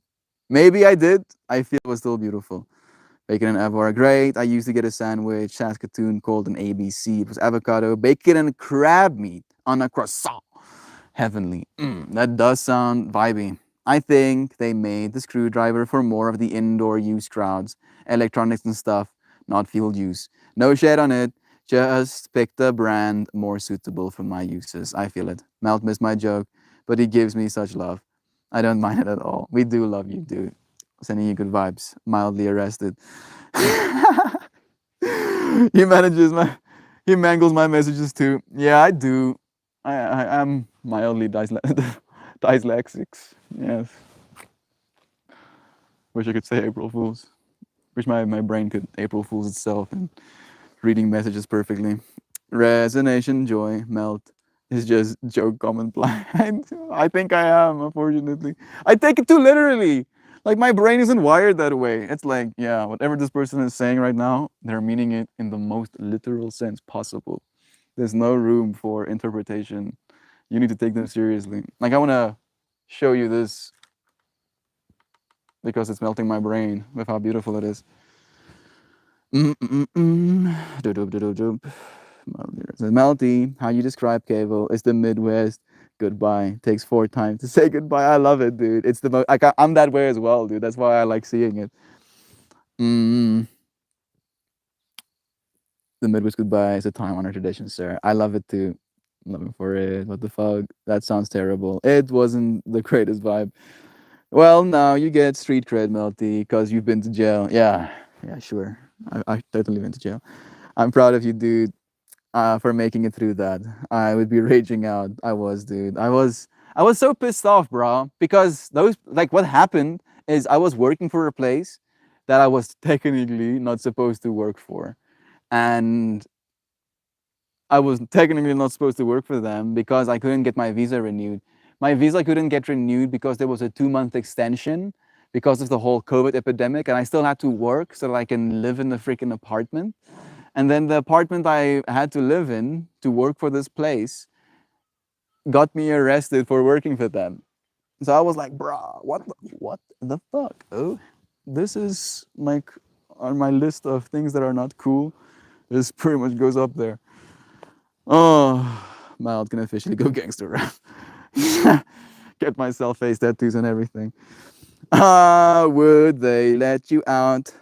Maybe I did. I feel it was still beautiful. Bacon and avocado are great. I used to get a sandwich, Saskatoon, called an ABC. It was avocado, bacon, and crab meat on a croissant. Heavenly. That does sound vibey. I think they made the screwdriver for more of the indoor use crowds, electronics and stuff, not field use. No shade on it. Just picked a brand more suitable for my uses. I feel it. Melt missed my joke, but he gives me such love. I don't mind it at all. We do love you, dude. Sending you good vibes. Mildly arrested. he manages my he mangles my messages too. Yeah, I do. I am mildly dyslexics. Yes. Wish I could say April Fools. Wish my brain could April Fools itself and reading messages perfectly. Resonation, joy, melt is just joke comment blind. I think I am, unfortunately. I take it too literally. Like my brain isn't wired that way. It's like, yeah, whatever this person is saying right now, they're meaning it in the most literal sense possible. There's no room for interpretation. You need to take them seriously. Like I want to show you this because it's melting my brain with how beautiful it is. Doop, doop, doop, doop. Melty, how you describe Cable is the Midwest. Goodbye. Takes 4 times to say goodbye. I love it, dude. It's the most. I'm that way as well, dude. That's why I like seeing it. Mm, the Midwest goodbye is a time-honored tradition, sir. I love it too. Love it for it. What the fuck? That sounds terrible. It wasn't the greatest vibe. Well, now you get street cred, Melty, because you've been to jail. Yeah, yeah, sure. I totally went to jail. I'm proud of you, dude, for making it through that. I would be raging out. I was, dude. I was so pissed off, bro, because what happened is I was working for a place that I was technically not supposed to work for, and I was technically not supposed to work for them because I couldn't get my visa renewed. My visa couldn't get renewed because there was a 2 month extension because of the whole COVID epidemic, and I still had to work so that I can live in the freaking apartment. And then the apartment I had to live in to work for this place got me arrested for working for them. So I was like, bruh, what the fuck? Oh, this is like on my list of things that are not cool. This pretty much goes up there. Oh, Mild can officially go gangster rap. Get myself face tattoos and everything. Would they let you out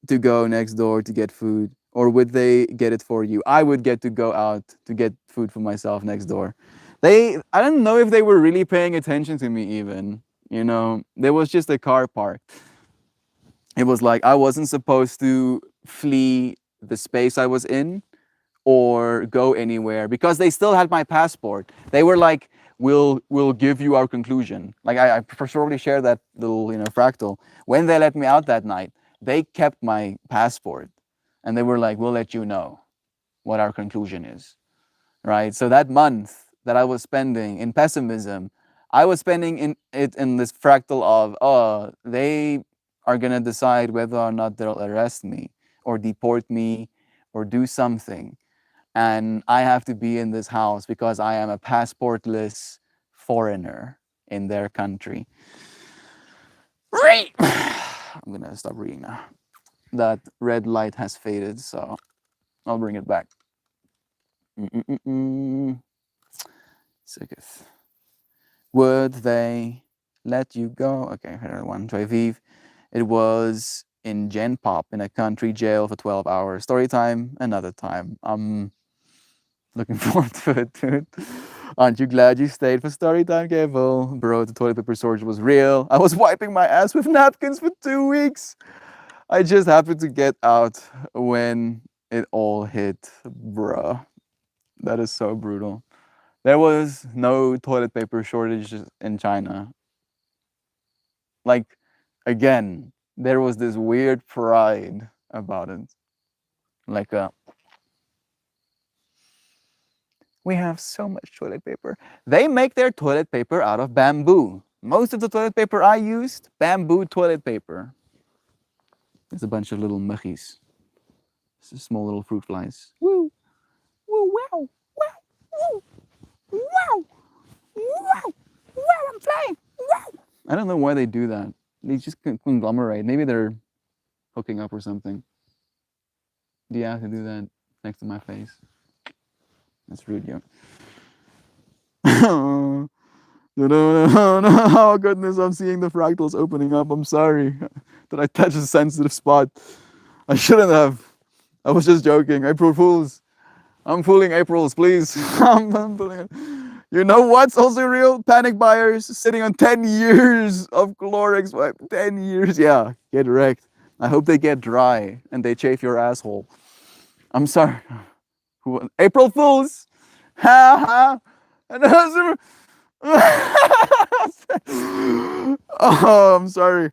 to go next door to get food? Or would they get it for you? I would get to go out to get food for myself next door. I don't know if they were really paying attention to me even. There was just a car parked. It was like I wasn't supposed to flee the space I was in or go anywhere because they still had my passport. They were like, "We'll give you our conclusion." Like I probably share that little fractal. When they let me out that night, they kept my passport, and they were like, "We'll let you know what our conclusion is." Right. So that month that I was spending in pessimism, I was spending in this fractal of, oh, they are gonna decide whether or not they'll arrest me or deport me or do something, and I have to be in this house because I am a passportless foreigner in their country. Right. I'm gonna stop reading now. That red light has faded, so I'll bring it back. Sicketh. Would they let you go? Okay, here one. Viv. It was in Gen Pop in a country jail for 12 hours. Story time, another time. Looking forward to it, dude. Aren't you glad you stayed for story time, Cable? Bro, the toilet paper shortage was real. I was wiping my ass with napkins for 2 weeks. I just happened to get out when it all hit, bruh. That is so brutal. There was no toilet paper shortage in China. Like, again, there was this weird pride about it. Like, we have so much toilet paper. They make their toilet paper out of bamboo. Most of the toilet paper I used, bamboo toilet paper. There's a bunch of little muggies. Small little fruit flies. Woo! Woo! Wow! Wow! Woo! Wow! Wow! Wow! I'm flying! Wow! I don't know why they do that. They just conglomerate. Maybe they're hooking up or something. Do you have to do that next to my face? That's rude, yo. Oh goodness, I'm seeing the fractals opening up. I'm sorry. Did I touch a sensitive spot? I shouldn't have. I was just joking. April Fools. I'm fooling Aprils, please. I'm fooling it. You know what's also real? Panic buyers sitting on 10 years of Clorox wipe. 10 years. Yeah, get wrecked. I hope they get dry and they chafe your asshole. I'm sorry. April Fools. Ha ha. Oh, I'm sorry.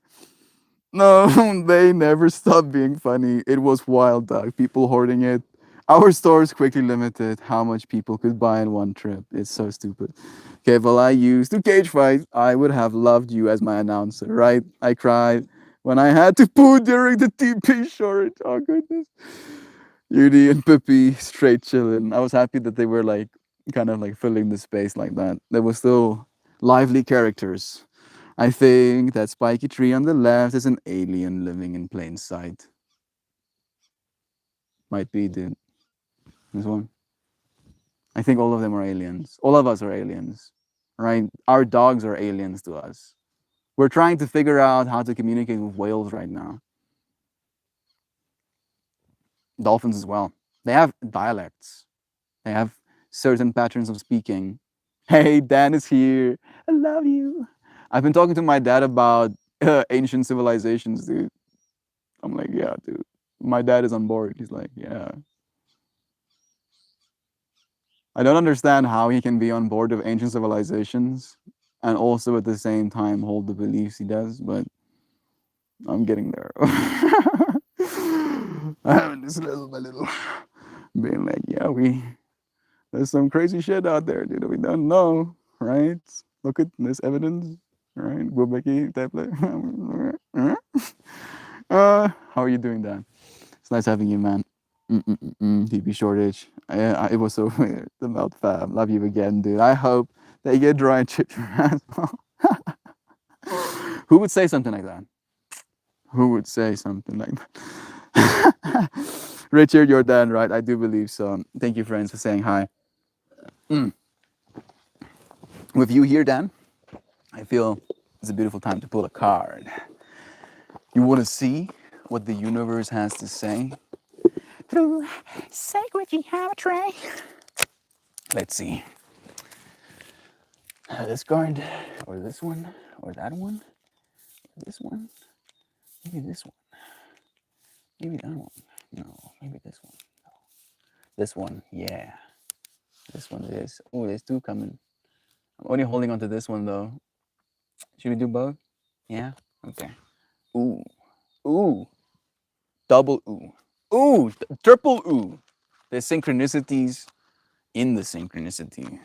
No, they never stopped being funny. It was wild, dog. People hoarding it. Our stores quickly limited how much people could buy in one trip. It's so stupid. Okay, well, I used to cage fight. I would have loved you as my announcer, right? I cried when I had to poo during the TP short. Oh, goodness. Yudi and Pippi straight chilling. I was happy that they were like kind of like filling the space like that. There were still lively characters. I think that spiky tree on the left is an alien living in plain sight. Might be, dude. This one. I think all of them are aliens. All of us are aliens, right? Our dogs are aliens to us. We're trying to figure out how to communicate with whales right now. Dolphins as well. They have dialects. They have certain patterns of speaking. Hey, Dan is here. I love you. I've been talking to my dad about ancient civilizations, dude. I'm like, yeah, dude. My dad is on board. He's like, yeah. I don't understand how he can be on board of ancient civilizations and also at the same time hold the beliefs he does, but I'm getting there. I'm having this my little being like, yeah, there's some crazy shit out there, dude, that we don't know, right? Look at this evidence, right? Go back type like, how are you doing, Dan? It's nice having you, man. TP shortage. It was so weird. The melt fam. Love you again, dude. I hope they get dry and chip your ass. Who would say something like that? Who would say something like that? Richard, you're Dan, right? I do believe so. Thank you, friends, for saying hi. With you here, Dan, I feel it's a beautiful time to pull a card. You want to see what the universe has to say through sacred geometry? Let's see. This card, or this one, or that one, or this one, maybe this one, maybe that one. No, maybe this one. No. This one, yeah. This one is. Oh, there's two coming. I'm only holding on to this one though. Should we do both? Yeah? Okay. Ooh. Ooh. Double ooh. Ooh. Triple ooh. There's synchronicities in the synchronicity.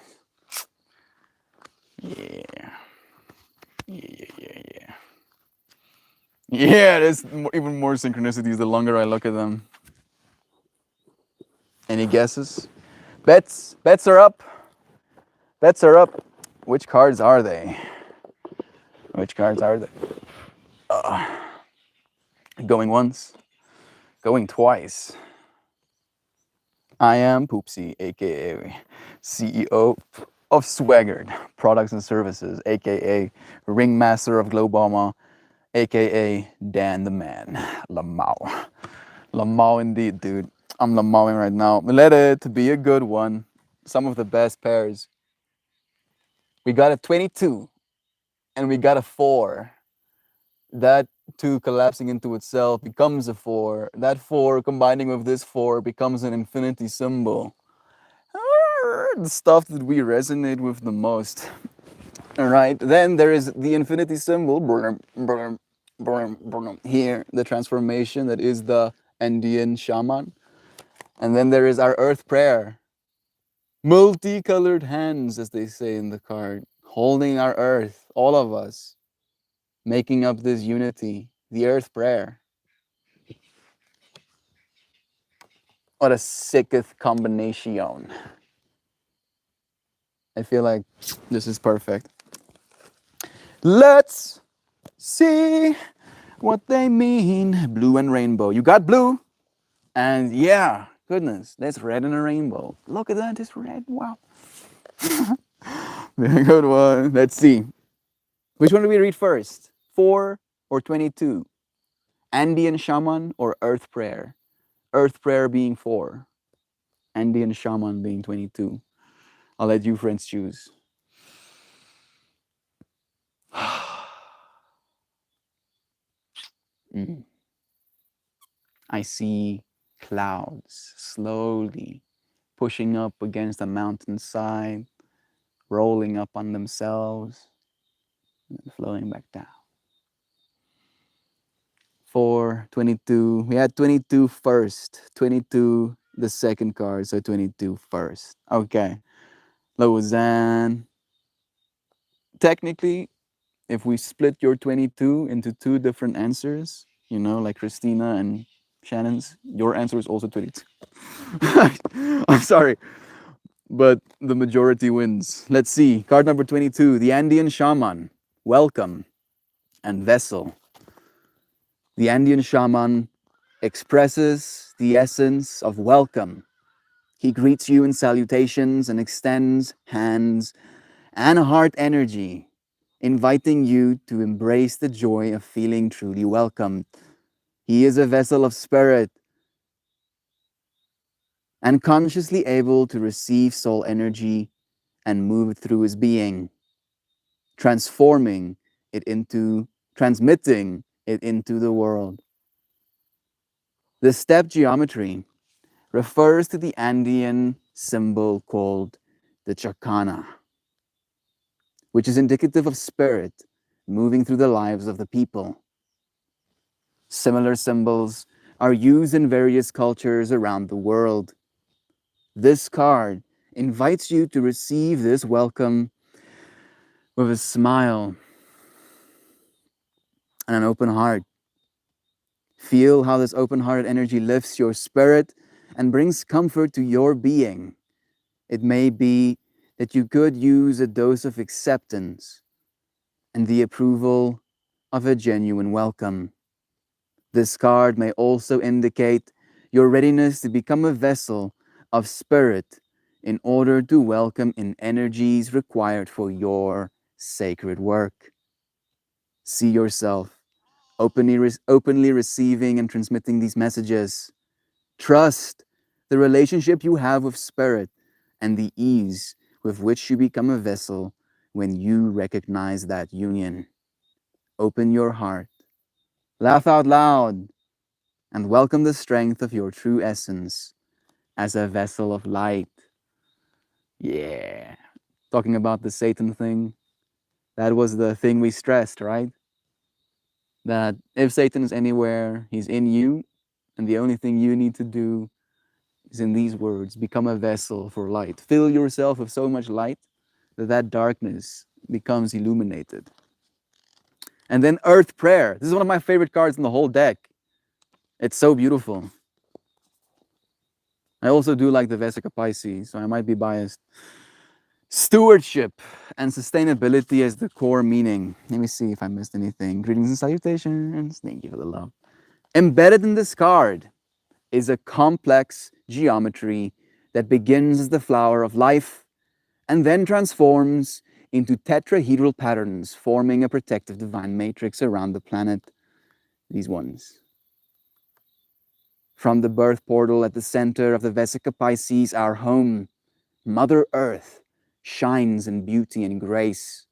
Yeah. Yeah. Yeah, there's even more synchronicities the longer I look at them. Any guesses? Bets are up. Bets are up. Which cards are they? Which cards are they? Going once. Going twice. I am Poopsie, aka CEO of Swaggard Products and Services, aka Ringmaster of Globama, aka Dan the Man. Lamau. Lamau indeed, dude. I'm Lamauing right now. Let it be a good one. Some of the best pairs. We got a 22 and we got a 4. That 2 collapsing into itself becomes a 4. That 4 combining with this 4 becomes an infinity symbol. The stuff that we resonate with the most. All right, then there is the infinity symbol here, the transformation that is the Andean shaman. And then there is our earth prayer. Multicolored hands, as they say in the card, holding our earth, all of us, making up this unity, the earth prayer. What a sickest combination. I feel like this is perfect. Let's see what they mean. Blue and rainbow. You got blue. And yeah, goodness, that's red and a rainbow. Look at that, it's red. Wow. Very good one. Let's see. Which one do we read first? 4 or 22? Andean shaman or earth prayer? Earth prayer being 4. Andean shaman being 22. I'll let you friends choose. I see clouds slowly pushing up against the mountainside, rolling up on themselves, and then flowing back down. 4, 22. We had 22 first, 22 the second card, so 22 first. Okay. Lausanne. Technically, if we split your 22 into 2 different answers, you know, like Christina and Shannon's, your answer is also 22. I'm sorry, but the majority wins. Let's see. Card number 22, the Andean Shaman. Welcome and Vessel. The Andean Shaman expresses the essence of welcome. He greets you in salutations and extends hands and heart energy, inviting you to embrace the joy of feeling truly welcomed. He is a vessel of spirit and consciously able to receive soul energy and move it through his being, transforming it into, transmitting it into the world. The step geometry refers to the Andean symbol called the chacana, which is indicative of spirit moving through the lives of the people. Similar symbols are used in various cultures around the world. This card invites you to receive this welcome with a smile and an open heart. Feel how this open-hearted energy lifts your spirit and brings comfort to your being. It may be that you could use a dose of acceptance and the approval of a genuine welcome. This card may also indicate your readiness to become a vessel of spirit in order to welcome in energies required for your sacred work. See yourself openly receiving and transmitting these messages. Trust the relationship you have with spirit and the ease with which you become a vessel when you recognize that union. Open your heart, laugh out loud, and welcome the strength of your true essence as a vessel of light. Yeah. Talking about the Satan thing, that was the thing we stressed, right? That if Satan is anywhere, he's in you, and the only thing you need to do is in these words: become a vessel for light. Fill yourself with so much light that that darkness becomes illuminated. And then Earth Prayer. This is one of my favorite cards in the whole deck. It's so beautiful. I also do like the Vesica Pisces, so I might be biased. Stewardship and sustainability as the core meaning. Let me see if I missed anything. Greetings and salutations. Thank you for the love. Embedded in this card is a complex geometry that begins as the flower of life and then transforms into tetrahedral patterns, forming a protective divine matrix around the planet. These ones. From the birth portal at the center of the Vesica Pisces, our home, Mother Earth shines in beauty and grace.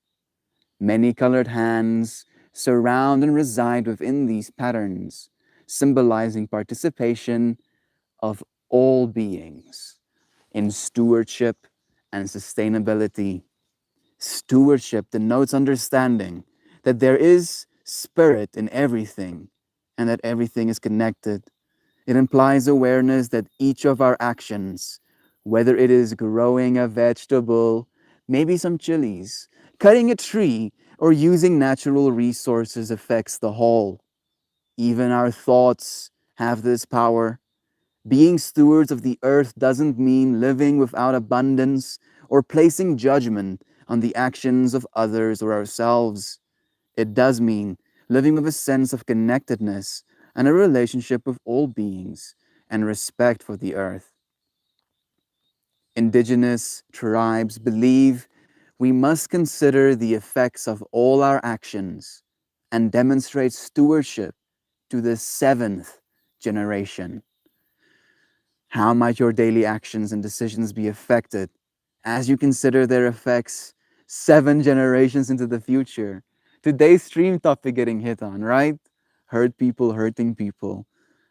Many colored hands surround and reside within these patterns, symbolizing participation of all beings in stewardship and sustainability. Stewardship denotes understanding that there is spirit in everything and that everything is connected. It implies awareness that each of our actions, whether it is growing a vegetable, maybe some chilies, cutting a tree, or using natural resources, affects the whole. Even our thoughts have this power. Being stewards of the earth doesn't mean living without abundance or placing judgment on the actions of others or ourselves. It does mean living with a sense of connectedness and a relationship with all beings and respect for the earth. Indigenous tribes believe we must consider the effects of all our actions and demonstrate stewardship to the seventh generation. How might your daily actions and decisions be affected as you consider their effects 7 generations into the future? Today's stream topic getting hit on, right? Hurt people, hurting people,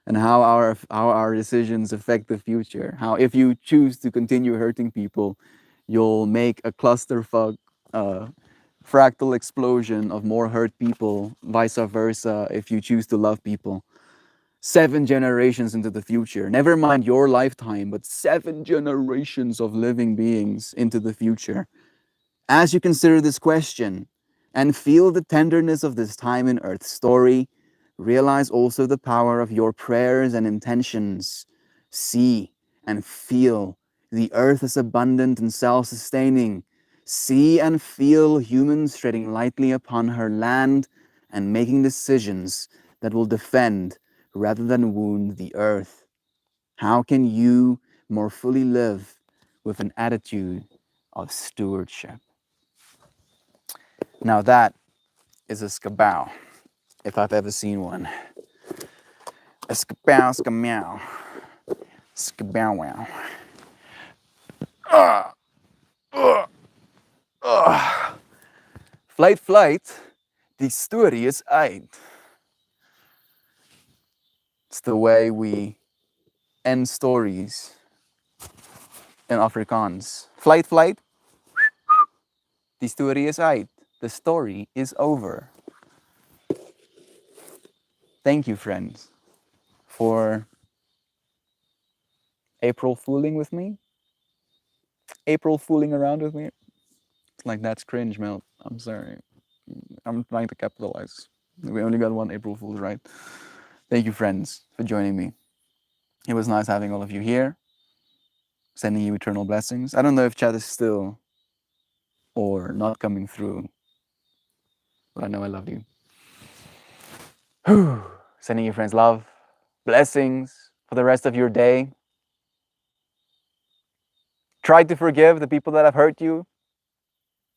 and how our decisions affect the future. How if you choose to continue hurting people, you'll make a clusterfuck, fractal explosion of more hurt people, vice versa if you choose to love people. 7 generations into the future. Never mind your lifetime, but 7 generations of living beings into the future. As you consider this question and feel the tenderness of this time in Earth's story, realize also the power of your prayers and intentions. See and feel the earth is abundant and self-sustaining. See and feel humans treading lightly upon her land and making decisions that will defend rather than wound the earth. How can you more fully live with an attitude of stewardship. Now that is a skabao, if I've ever seen one. A skabao, skameow, skabow wow. Flight, flight, die story is uit. It's the way we end stories in Afrikaans. Flight, flight, die story is uit. The story is over. Thank you, friends, for April fooling with me. April fooling around with me. It's like, that's cringe, Mel. I'm sorry. I'm trying to capitalize. We only got one April Fool's, right? Thank you, friends, for joining me. It was nice having all of you here. Sending you eternal blessings. I don't know if chat is still or not coming through, but I know I love you. Sending you friends love, blessings for the rest of your day. Try to forgive the people that have hurt you,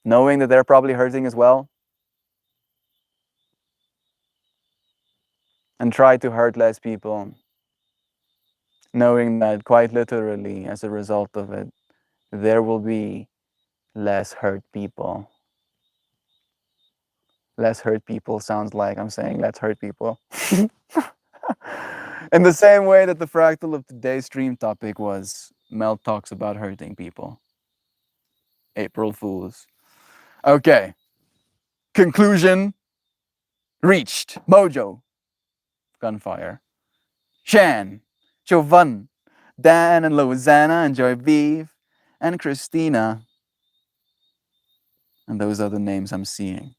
knowing that they're probably hurting as well. And try to hurt less people, knowing that quite literally, as a result of it, there will be less hurt people. Less hurt people sounds like I'm saying let's hurt people. In the same way that the fractal of today's stream topic was Mel talks about hurting people. April Fools. Okay. Conclusion reached. Mojo. Gunfire. Shan. Jovan. Dan and Louisiana and Joy Beef and Christina. And those are the names I'm seeing.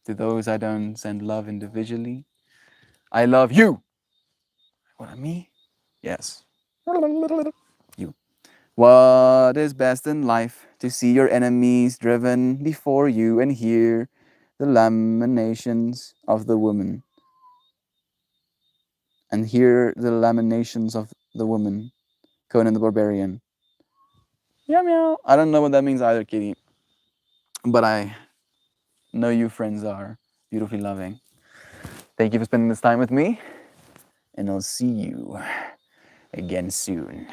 To those I don't send love individually, I love you. What, me? Yes. You. What is best in life? To see your enemies driven before you and hear the lamentations of the woman. And hear the lamentations of the woman. Conan the Barbarian. Meow meow. I don't know what that means either, Kitty. But I know you friends are beautifully loving. Thank you for spending this time with me. And I'll see you again soon.